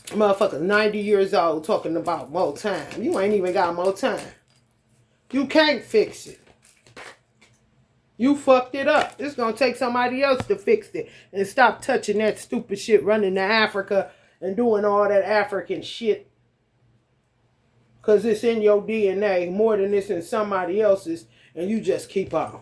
Motherfucker 90 years old talking about more time. You ain't even got more time. You can't fix it. You fucked it up. It's going to take somebody else to fix it. And stop touching that stupid shit running to Africa and doing all that African shit. Because it's in your DNA more than it's in somebody else's. And you just keep on.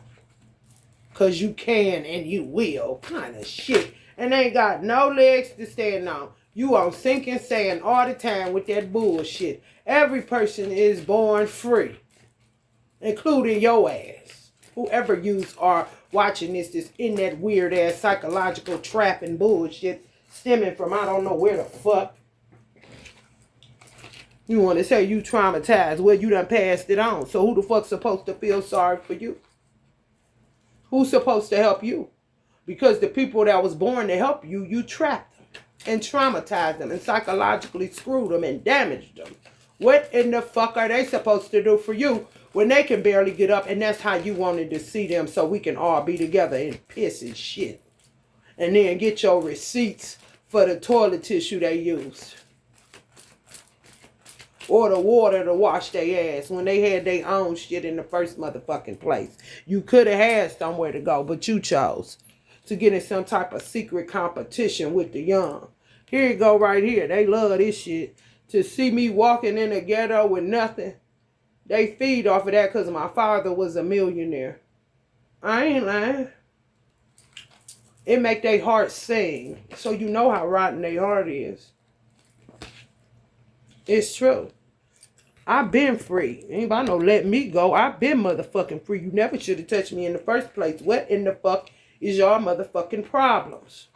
Because you can and you will. Kind of shit. And they ain't got no legs to stand on. You on sinking sand all the time with that bullshit. Every person is born free. Including your ass. Whoever you are watching this is in that weird ass psychological trap and bullshit stemming from I don't know where the fuck. You want to say you traumatized. Well, you done passed it on. So who the fuck's supposed to feel sorry for you? Who's supposed to help you? Because the people that was born to help you, you trapped them and traumatized them and psychologically screwed them and damaged them. What in the fuck are they supposed to do for you when they can barely get up and that's how you wanted to see them so we can all be together in piss and shit? And then get your receipts for the toilet tissue they used. Or the water to wash their ass when they had their own shit in the first motherfucking place. You could have had somewhere to go, but you chose to get in some type of secret competition with the young. Here you go right here. They love this shit. To see me walking in the ghetto with nothing, they feed off of that because my father was a millionaire. I ain't lying. It make their heart sing. So you know how rotten their heart is. It's true. I've been free. Anybody know let me go. I've been motherfucking free. You never should have touched me in the first place. What in the fuck is your motherfucking problems?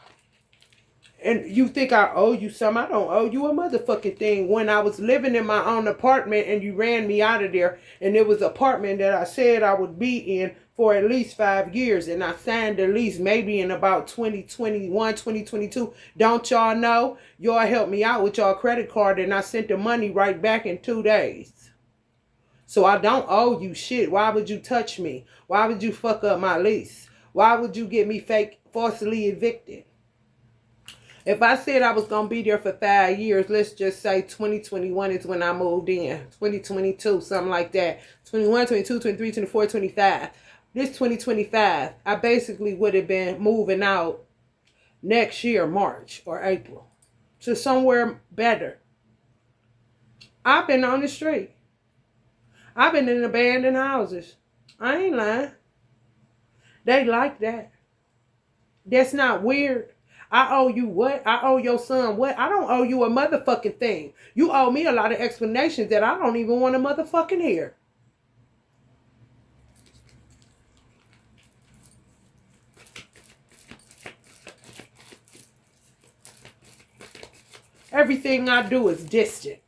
And you think I owe you something? I don't owe you a motherfucking thing. When I was living in my own apartment and you ran me out of there, and it was an apartment that I said I would be in for at least 5 years, and I signed the lease maybe in about 2021, 2022. Don't y'all know? Y'all helped me out with y'all credit card, and I sent the money right back in 2 days. So I don't owe you shit. Why would you touch me? Why would you fuck up my lease? Why would you get me falsely evicted? If I said I was going to be there for 5 years, let's just say 2021 is when I moved in. 2022, something like that. 21, 22, 23, 24, 25. This 2025, I basically would have been moving out next year, March or April, to somewhere better. I've been on the street. I've been in abandoned houses. I ain't lying. They like that. That's not weird. I owe you what? I owe your son what? I don't owe you a motherfucking thing. You owe me a lot of explanations that I don't even want to motherfucking hear. Everything I do is distant.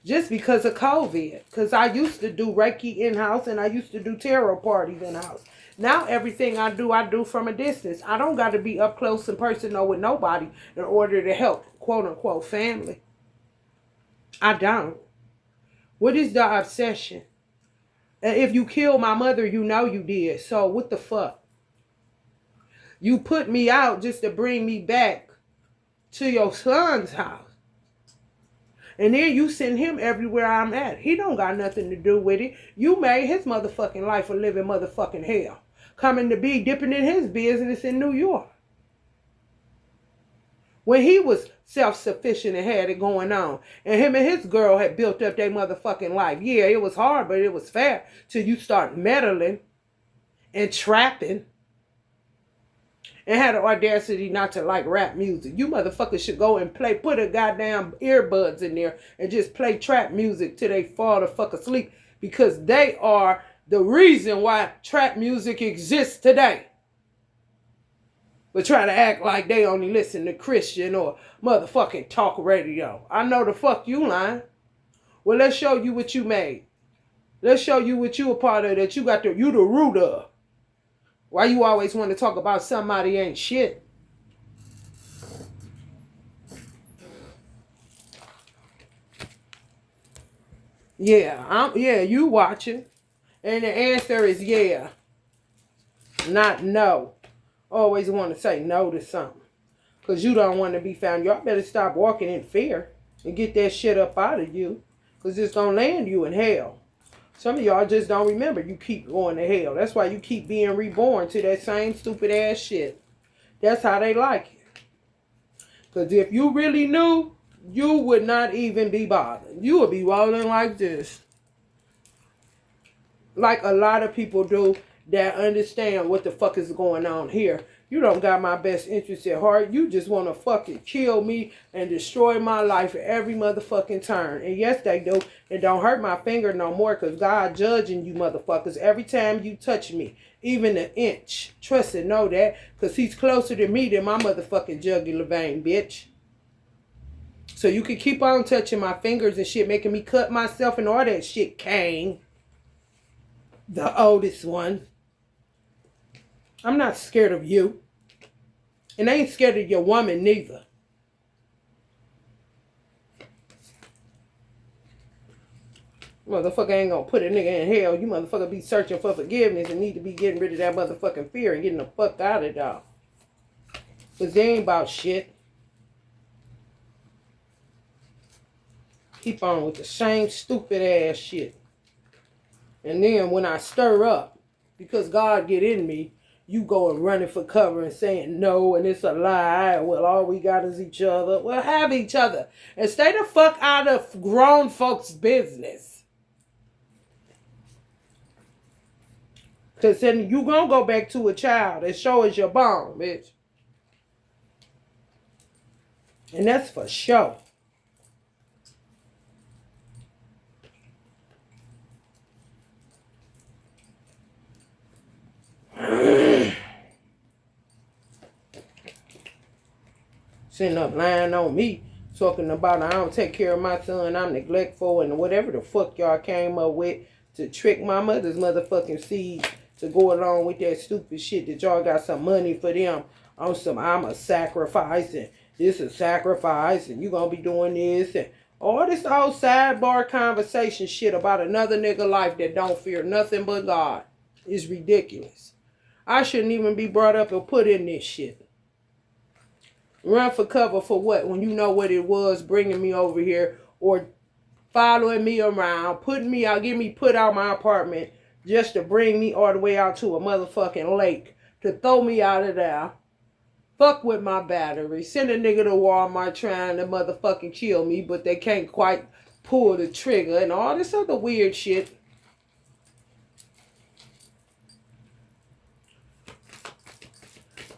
Just because of COVID. Because I used to do Reiki in-house and I used to do tarot parties in-house. Now everything I do from a distance. I don't got to be up close and personal with nobody in order to help, quote unquote, family. I don't. What is the obsession? And if you killed my mother, you know you did. So what the fuck? You put me out just to bring me back to your son's house. And then you send him everywhere I'm at. He don't got nothing to do with it. You made his motherfucking life a living motherfucking hell. Coming to be dipping in his business in New York. When he was self-sufficient and had it going on. And him and his girl had built up their motherfucking life. Yeah, it was hard, but it was fair. Till you start meddling and trapping. And had the audacity not to like rap music. You motherfuckers should go and put a goddamn earbuds in there and just play trap music till they fall the fuck asleep. Because they are the reason why trap music exists today. But try to act like they only listen to Christian or motherfucking talk radio. I know the fuck you lying. Well, let's show you what you made. Let's show you what you a part of that you the root of. Why you always want to talk about somebody ain't shit? Yeah, you watching. And the answer is yeah. Not no. Always want to say no to something. Because you don't want to be found. Y'all better stop walking in fear and get that shit up out of you. Because it's going to land you in hell. Some of y'all just don't remember. You keep going to hell. That's why you keep being reborn to that same stupid ass shit. That's how they like it. Because if you really knew, you would not even be bothered. You would be rolling like this. Like a lot of people do that understand what the fuck is going on here. You don't got my best interest at heart. You just want to fucking kill me and destroy my life at every motherfucking turn. And yes, they do. And don't hurt my finger no more because God judging you motherfuckers every time you touch me. Even an inch. Trust and know that because he's closer to me than my motherfucking jugular vein, bitch. So you can keep on touching my fingers and shit, making me cut myself and all that shit, Kane. The oldest one. I'm not scared of you. And I ain't scared of your woman neither. Motherfucker ain't gonna put a nigga in hell. You motherfucker be searching for forgiveness and need to be getting rid of that motherfucking fear and getting the fuck out of it all. Cause they ain't about shit. Keep on with the same stupid ass shit. And then when I stir up, because God get in me, you go and running for cover and saying no, and it's a lie. Well, all we got is each other. Well, have each other. And stay the fuck out of grown folks' business. Because then you gonna go back to a child and show us your bone, bitch. And that's for sure. Sitting up lying on me, talking about I don't take care of my son, I'm neglectful, and whatever the fuck y'all came up with to trick my mother's motherfucking seed to go along with that stupid shit that y'all got some money for them on some I'm a sacrifice and this a sacrifice and you gonna be doing this and all this old sidebar conversation shit about another nigga life that don't fear nothing but God is ridiculous. I shouldn't even be brought up and put in this shit. Run for cover for what? When you know what it was bringing me over here or following me around, putting me out, getting me put out my apartment just to bring me all the way out to a motherfucking lake to throw me out of there. Fuck with my battery. Send a nigga to Walmart trying to motherfucking kill me, but they can't quite pull the trigger and all this other weird shit.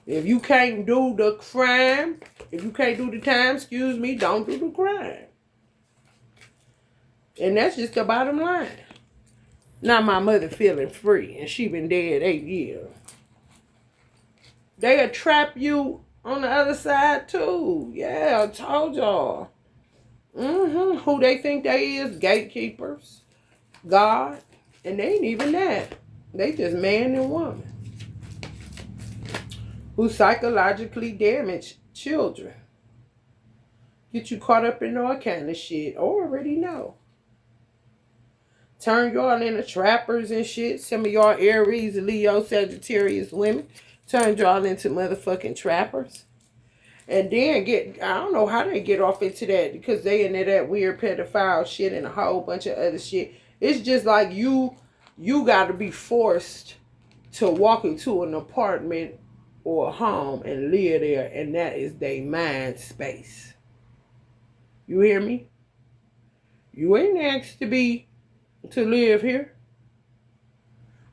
If you can't do the crime, if you can't do the time, excuse me, don't do the crime. And that's just the bottom line. Now my mother feeling free, and she been dead 8 years. They'll trap you on the other side too. Yeah, I told y'all. Who they think they is? Gatekeepers. God. And they ain't even that. They just man and woman. Who psychologically damage children. Get you caught up in all kind of shit. Already know. Turn y'all into trappers and shit. Some of y'all Aries, Leo, Sagittarius women. Turn y'all into motherfucking trappers. And then I don't know how they get off into that. Because they into that weird pedophile shit and a whole bunch of other shit. It's just like you got to be forced to walk into an apartment or a home and live there, and that is their mind space. You hear me? You ain't asked to live here,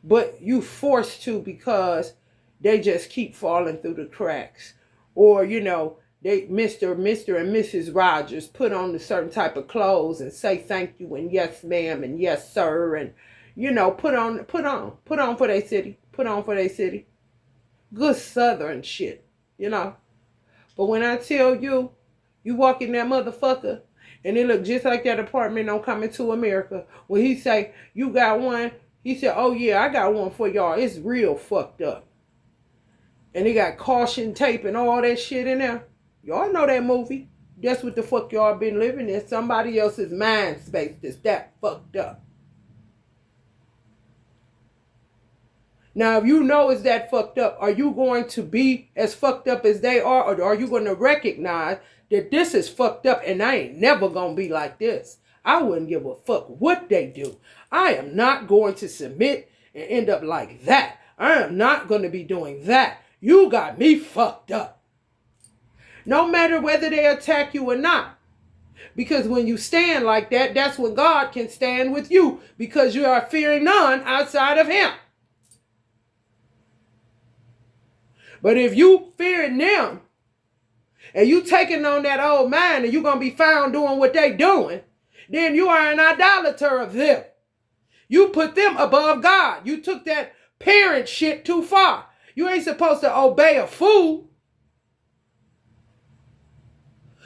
but you forced to because they just keep falling through the cracks, or they Mr. and Mrs. Rogers put on a certain type of clothes and say thank you and yes ma'am and yes sir and put on for their city, good Southern shit, But when I tell you, you walk in that motherfucker, and it look just like that apartment on Coming to America. When he say, you got one, he said, oh yeah, I got one for y'all. It's real fucked up. And they got caution tape and all that shit in there. Y'all know that movie. That's what the fuck y'all been living in. Somebody else's mind space that's that fucked up. Now, if you know it's that fucked up, are you going to be as fucked up as they are? Or are you going to recognize that this is fucked up and I ain't never going to be like this? I wouldn't give a fuck what they do. I am not going to submit and end up like that. I am not going to be doing that. You got me fucked up. No matter whether they attack you or not. Because when you stand like that, that's when God can stand with you. Because you are fearing none outside of him. But if you fearing them, and you taking on that old mind, and you're going to be found doing what they doing, then you are an idolater of them. You put them above God. You took that parent shit too far. You ain't supposed to obey a fool.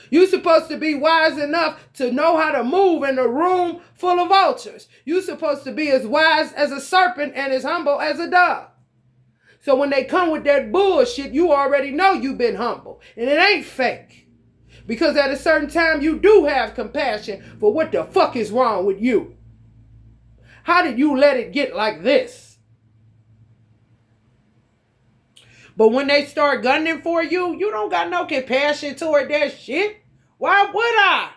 You're supposed to be wise enough to know how to move in a room full of vultures. You're supposed to be as wise as a serpent and as humble as a dove. So when they come with that bullshit, you already know you've been humble. And it ain't fake. Because at a certain time, you do have compassion for what the fuck is wrong with you. How did you let it get like this? But when they start gunning for you, you don't got no compassion toward that shit. Why would I?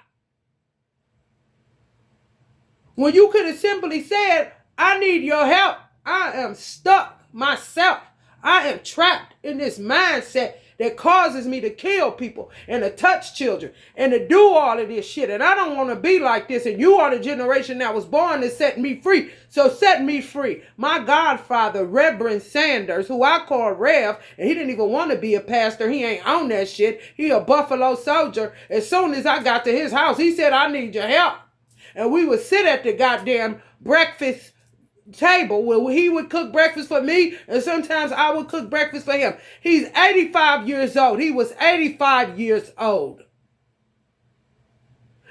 When you could have simply said, I need your help. I am stuck myself. I am trapped in this mindset that causes me to kill people and to touch children and to do all of this shit. And I don't want to be like this. And you are the generation that was born to set me free. So set me free. My godfather, Reverend Sanders, who I call Rev, and he didn't even want to be a pastor. He ain't on that shit. He a Buffalo Soldier. As soon as I got to his house, he said, I need your help. And we would sit at the goddamn breakfast table where he would cook breakfast for me, and sometimes I would cook breakfast for him. He's 85 years old. He was 85 years old.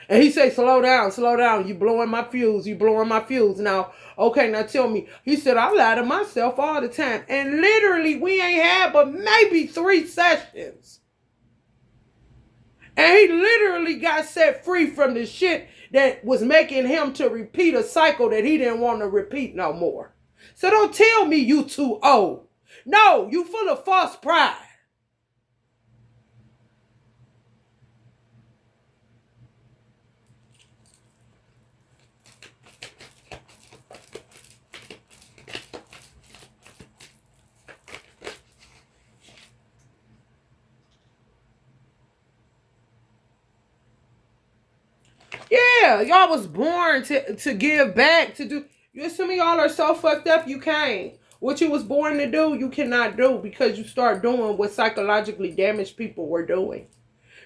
And he said, slow down. You blowing my fuse. Now, okay, now tell me. He said, I lie to myself all the time. And literally, we ain't had but maybe 3 sessions. And he literally got set free from the shit that was making him to repeat a cycle that he didn't want to repeat no more. So don't tell me you too old. No, you full of false pride. Yeah, y'all was born to give back, to do. Some of y'all are so fucked up you can't. What you was born to do, you cannot do because you start doing what psychologically damaged people were doing.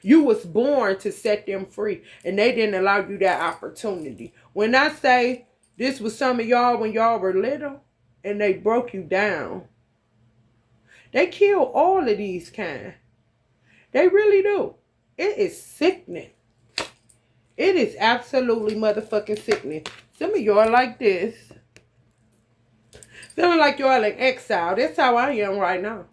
You was born to set them free, and they didn't allow you that opportunity. When I say this was some of y'all when y'all were little, and they broke you down, they kill all of these kind. They really do. It is sickening. It is absolutely motherfucking sickening. Some of y'all like this. Feeling like y'all in exile. That's how I am right now.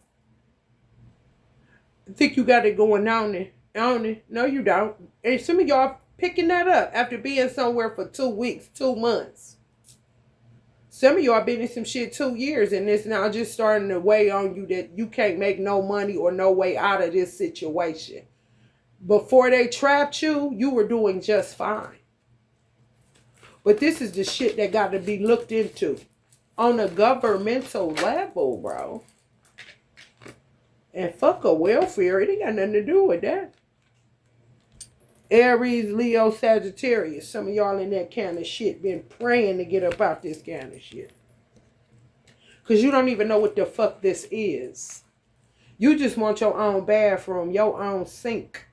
Think you got it going on it. No, you don't. And some of y'all picking that up after being somewhere for 2 weeks, 2 months. Some of y'all been in some shit 2 years, and it's now just starting to weigh on you that you can't make no money or no way out of this situation. Before they trapped you, you were doing just fine. But this is the shit that got to be looked into on a governmental level, bro. And fuck a welfare. It ain't got nothing to do with that. Aries, Leo, Sagittarius. Some of y'all in that kind of shit been praying to get about this kind of shit. Because you don't even know what the fuck this is. You just want your own bathroom, your own sink,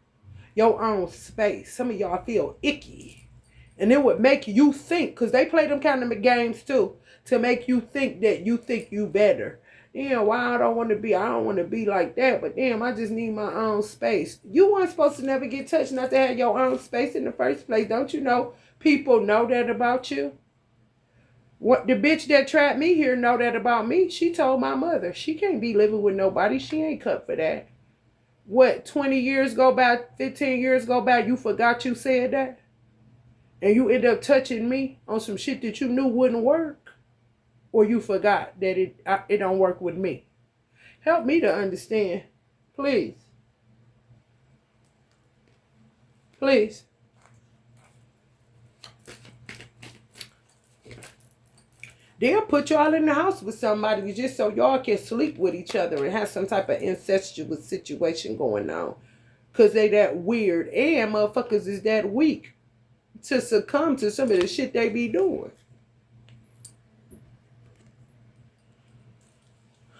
your own space. Some of y'all feel icky. And it would make you think, because they play them kind of games too, to make you think that you think you better. Damn, why I don't want to be like that, but damn, I just need my own space. You weren't supposed to never get touched not to have your own space in the first place. Don't you know people know that about you? What the bitch that trapped me here know that about me. She told my mother she can't be living with nobody. She ain't cut for that. What, 20 years go by, 15 years go by, you forgot you said that? And you end up touching me on some shit that you knew wouldn't work? Or you forgot that it don't work with me? Help me to understand. Please. Please. They'll put y'all in the house with somebody just so y'all can sleep with each other and have some type of incestuous situation going on. Because they that weird. And motherfuckers is that weak to succumb to some of the shit they be doing.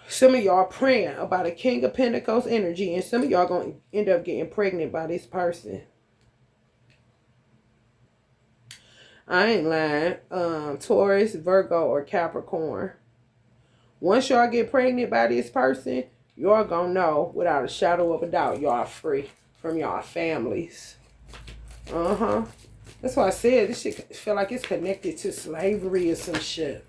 Some of y'all praying about a King of Pentacles energy, and some of y'all going to end up getting pregnant by this person. I ain't lying. Taurus, Virgo, or Capricorn. Once y'all get pregnant by this person, y'all going to know without a shadow of a doubt y'all free from y'all families. That's why I said this shit feel like it's connected to slavery or some shit.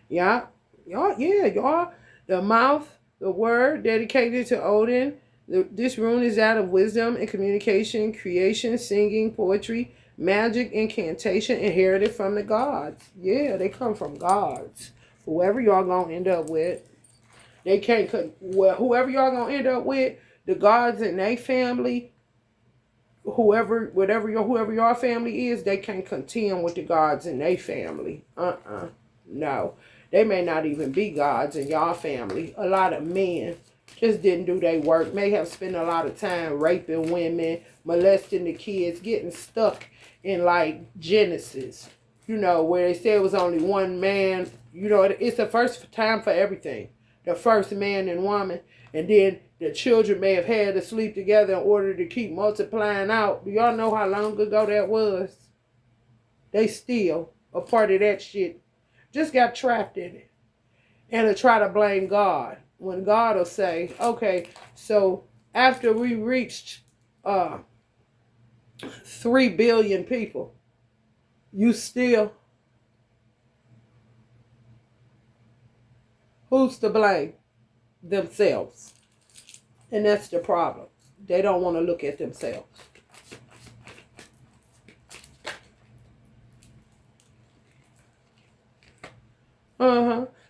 Y'all, the mouth, the word dedicated to Odin. This rune is that of wisdom and communication, creation, singing, poetry, magic, incantation, inherited from the gods. Yeah, they come from gods. Whoever y'all gonna end up with, they can't. Well, whoever y'all gonna end up with, the gods in their family whoever your family is, they can't contend with the gods in their family. No. They may not even be gods in your family. A lot of men just didn't do their work. May have spent a lot of time raping women, molesting the kids, getting stuck in like Genesis. Where they said it was only one man. It's the first time for everything. The first man and woman. And then the children may have had to sleep together in order to keep multiplying out. Do y'all know how long ago that was? They still a part of that shit. Just got trapped in it. And to try to blame God. When God will say, okay, so after we reached 3 billion people, you still, who's to blame? Themselves. And that's the problem. They don't want to look at themselves.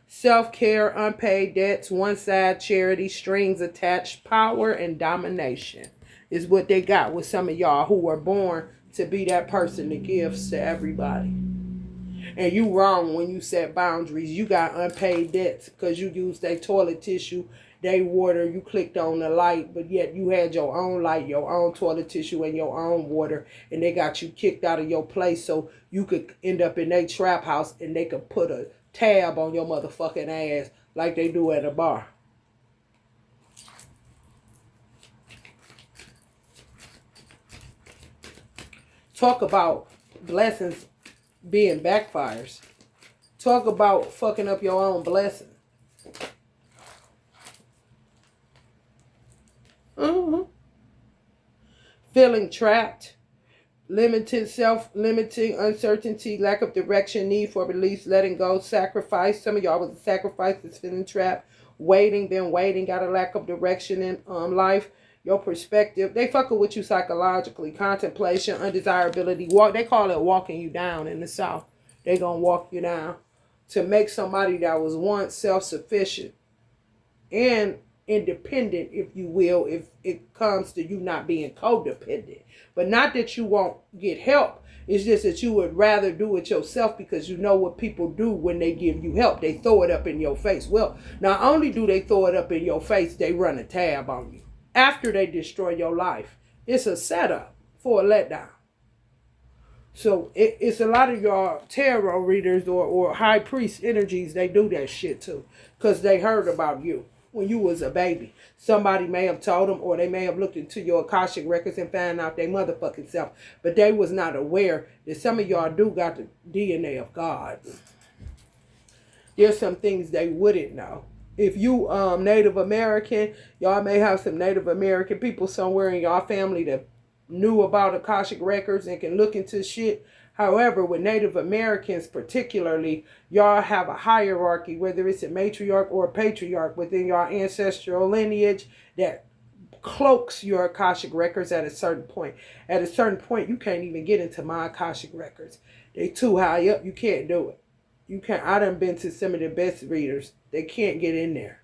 Self-care, unpaid debts, one-side charity, strings attached, power, and domination is what they got with some of y'all who were born to be that person that gives to everybody. And you wrong when you set boundaries. You got unpaid debts because you used their toilet tissue, their water, you clicked on the light, but yet you had your own light, your own toilet tissue, and your own water, and they got you kicked out of your place so you could end up in their trap house and they could put a tab on your motherfucking ass like they do at a bar. Talk about blessings being backfires. Talk about fucking up your own blessing. Feeling trapped. Limiting uncertainty, lack of direction, need for release, letting go, sacrifice. Some of y'all was a sacrifice, is feeling trapped, waiting, got a lack of direction in life, your perspective. They fucking with you psychologically, contemplation, undesirability. They call it walking you down in the South. They gonna walk you down to make somebody that was once self-sufficient and independent, if you will, if it comes to you not being codependent. But not that you won't get help. It's just that you would rather do it yourself because you know what people do when they give you help. They throw it up in your face. Well, not only do they throw it up in your face, they run a tab on you. After they destroy your life, it's a setup for a letdown. So it's a lot of your tarot readers or high priest energies, they do that shit too. Because they heard about you when you was a baby. Somebody may have told them, or they may have looked into your Akashic records and found out their motherfucking self. But they was not aware that some of y'all do got the DNA of God. There's some things they wouldn't know. If you Native American, y'all may have some Native American people somewhere in y'all family that knew about Akashic records and can look into shit. However, with Native Americans particularly, y'all have a hierarchy, whether it's a matriarch or a patriarch within your ancestral lineage that cloaks your Akashic records at a certain point. At a certain point, you can't even get into my Akashic records. They too high up. You can't do it. You can't. I done been to some of the best readers. They can't get in there.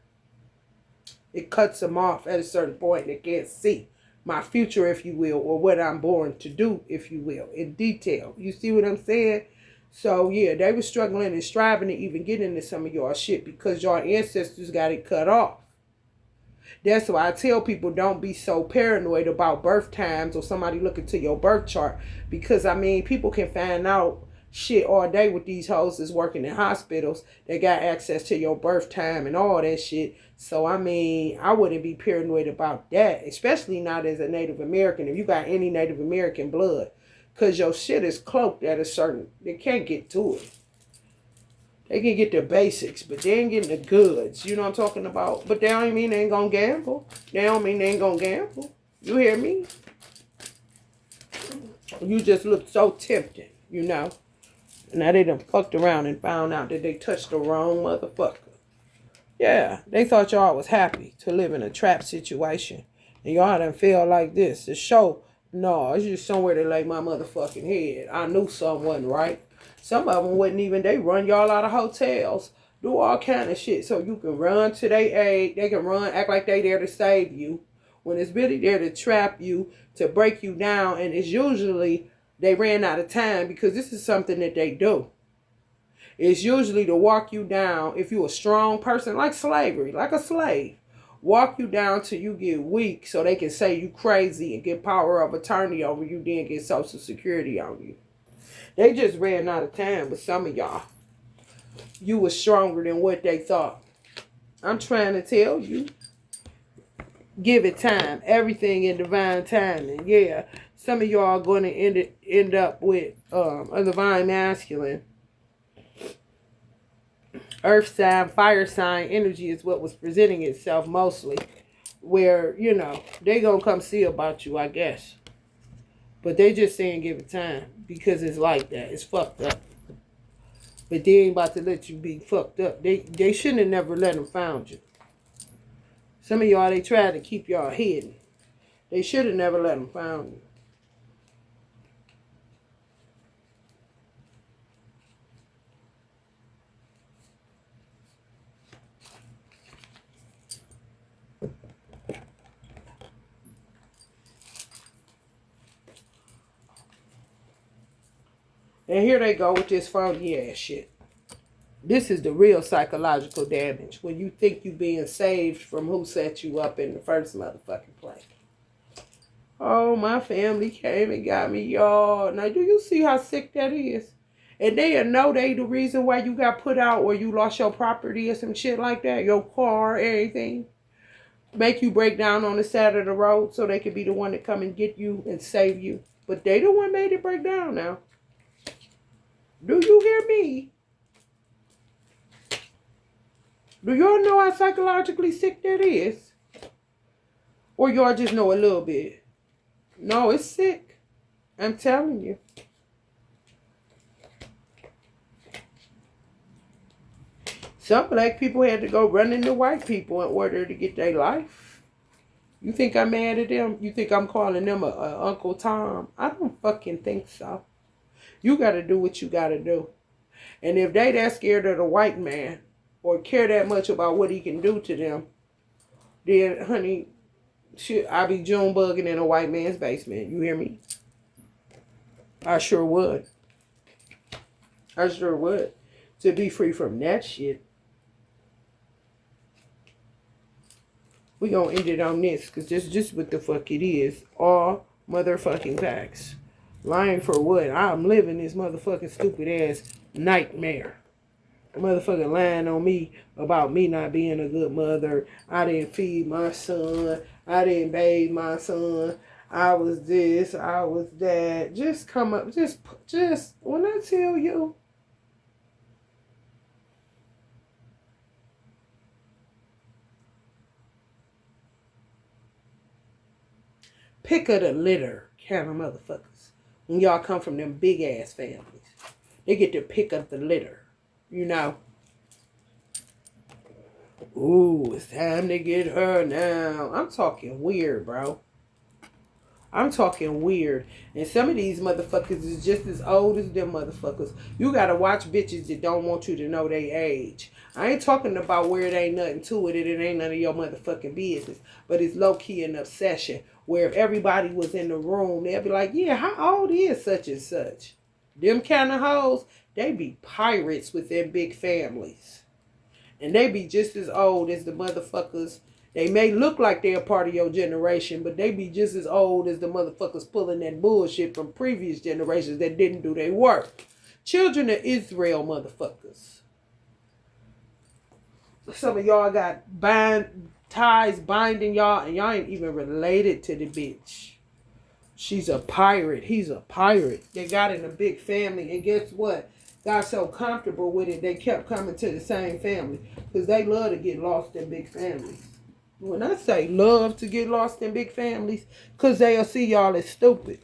It cuts them off at a certain point. They can't see my future, if you will, or what I'm born to do, if you will, in detail. You see what I'm saying? So, yeah, they were struggling and striving to even get into some of y'all shit because your ancestors got it cut off. That's why I tell people don't be so paranoid about birth times or somebody looking to your birth chart. Because, I mean, people can find out shit all day with these hoes that's working in hospitals. They got access to your birth time and all that shit. So, I mean, I wouldn't be paranoid about that, especially not as a Native American, if you got any Native American blood. Because your shit is cloaked at a certain, they can't get to it. They can get the basics, but they ain't getting the goods. You know what I'm talking about? But that don't mean they ain't gonna gamble. That don't mean they ain't gonna gamble. You hear me? You just look so tempting, you know? Now they done fucked around and found out that they touched the wrong motherfucker. Yeah, they thought y'all was happy to live in a trap situation. And y'all done feel like this. The show, no, it's just somewhere to lay my motherfucking head. I knew something wasn't right. Some of them wouldn't even, they run y'all out of hotels. Do all kind of shit so you can run to their aid. They can run, act like they there to save you. when it's really there to trap you, to break you down, and it's usually they ran out of time because this is something that they do. It's usually to walk you down if you're a strong person, like slavery, like a slave. Walk you down till you get weak so they can say you crazy and get power of attorney over you, then get Social Security on you. They just ran out of time with some of y'all. You were stronger than what they thought. I'm trying to tell you. Give it time. Everything in divine timing. Yeah. Some of y'all are going to end up with a divine masculine. Earth sign, fire sign energy is what was presenting itself mostly. Where, you know, they going to come see about you, I guess. But they just saying give it time. Because it's like that. It's fucked up. But they ain't about to let you be fucked up. They shouldn't have never let them found you. Some of y'all, they tried to keep y'all hidden. They should have never let them found you. And here they go with this phony ass shit. This is the real psychological damage. When you think you being saved from who set you up in the first motherfucking place. Oh, my family came and got me, y'all. Now, do you see how sick that is? And they know they the reason why you got put out or you lost your property or some shit like that. Your car, everything. Make you break down on the side of the road so they could be the one to come and get you and save you. But they the one made it break down now. Do you hear me? Do y'all know how psychologically sick that is? Or y'all just know a little bit? No, it's sick. I'm telling you. Some black people had to go run into white people in order to get their life. You think I'm mad at them? You think I'm calling them a Uncle Tom? I don't fucking think so. You got to do what you got to do. And if they that scared of the white man or care that much about what he can do to them, then, honey, I'll be June bugging in a white man's basement. You hear me? I sure would. I sure would. To be free from that shit. We gonna end it on this because this is just what the fuck it is. All motherfucking facts. Lying for what? I'm living this motherfucking stupid ass nightmare. The motherfucker lying on me about me not being a good mother. I didn't feed my son. I didn't bathe my son. I was this. I was that. Just come up. Just when I tell you. Pick of the litter kind of motherfuckers. When y'all come from them big ass families. They get to pick up the litter. You know. Ooh, it's time to get her now. I'm talking weird, bro. I'm talking weird. And some of these motherfuckers is just as old as them motherfuckers. You gotta watch bitches that don't want you to know their age. I ain't talking about where it ain't nothing to it. It ain't none of your motherfucking business. But it's low-key an obsession. Where if everybody was in the room, they'll be like, yeah, how old is such and such? Them kind of hoes, they be pirates with their big families. And they be just as old as the motherfuckers. They may look like they're a part of your generation, but they be just as old as the motherfuckers pulling that bullshit from previous generations that didn't do their work. Children of Israel motherfuckers. Some of y'all got ties binding y'all, and y'all ain't even related to the bitch. She's a pirate. He's a pirate. They got in a big family, and guess what? Got so comfortable with it, they kept coming to the same family. Because they love to get lost in big families. When I say love to get lost in big families, because they'll see y'all as stupid.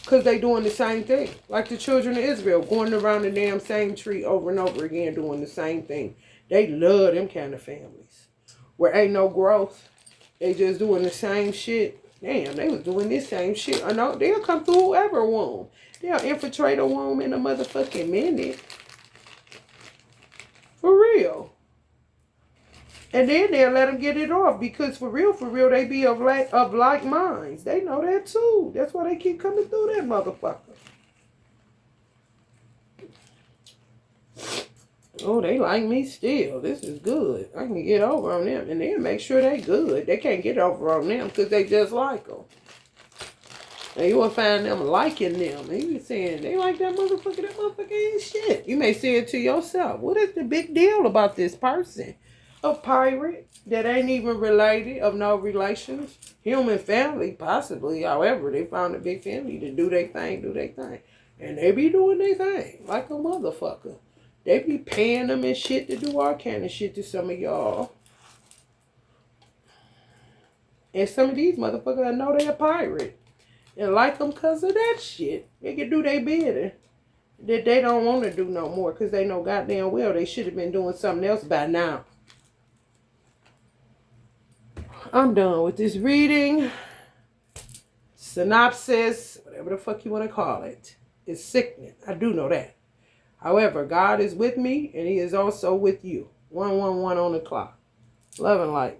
Because they doing the same thing. Like the children of Israel, going around the damn same tree over and over again, doing the same thing. They love them kind of families. Where ain't no growth. They just doing the same shit. Damn, they was doing this same shit. I know they'll come through whoever womb. They'll infiltrate a womb in a motherfucking minute. For real. And then they'll let them get it off because for real, they be of like minds. They know that too. That's why they keep coming through that motherfucker. Oh, they like me still. This is good. I can get over on them. And then make sure they good. They can't get over on them because they just like them. And you will find them liking them. And you be saying, they like that motherfucker ain't shit. You may say it to yourself. What is the big deal about this person? A pirate that ain't even related, of no relations. Human family, possibly. However, they found a big family to do their thing. And they be doing their thing like a motherfucker. They be paying them and shit to do all kind of shit to some of y'all. And some of these motherfuckers, I know they're a pirate. And like them because of that shit. They can do their bidding. That they don't want to do no more because they know goddamn well they should have been doing something else by now. I'm done with this reading. Synopsis, whatever the fuck you want to call it. It's sickening. I do know that. However, God is with me and he is also with you. 111 on the clock. Love and light.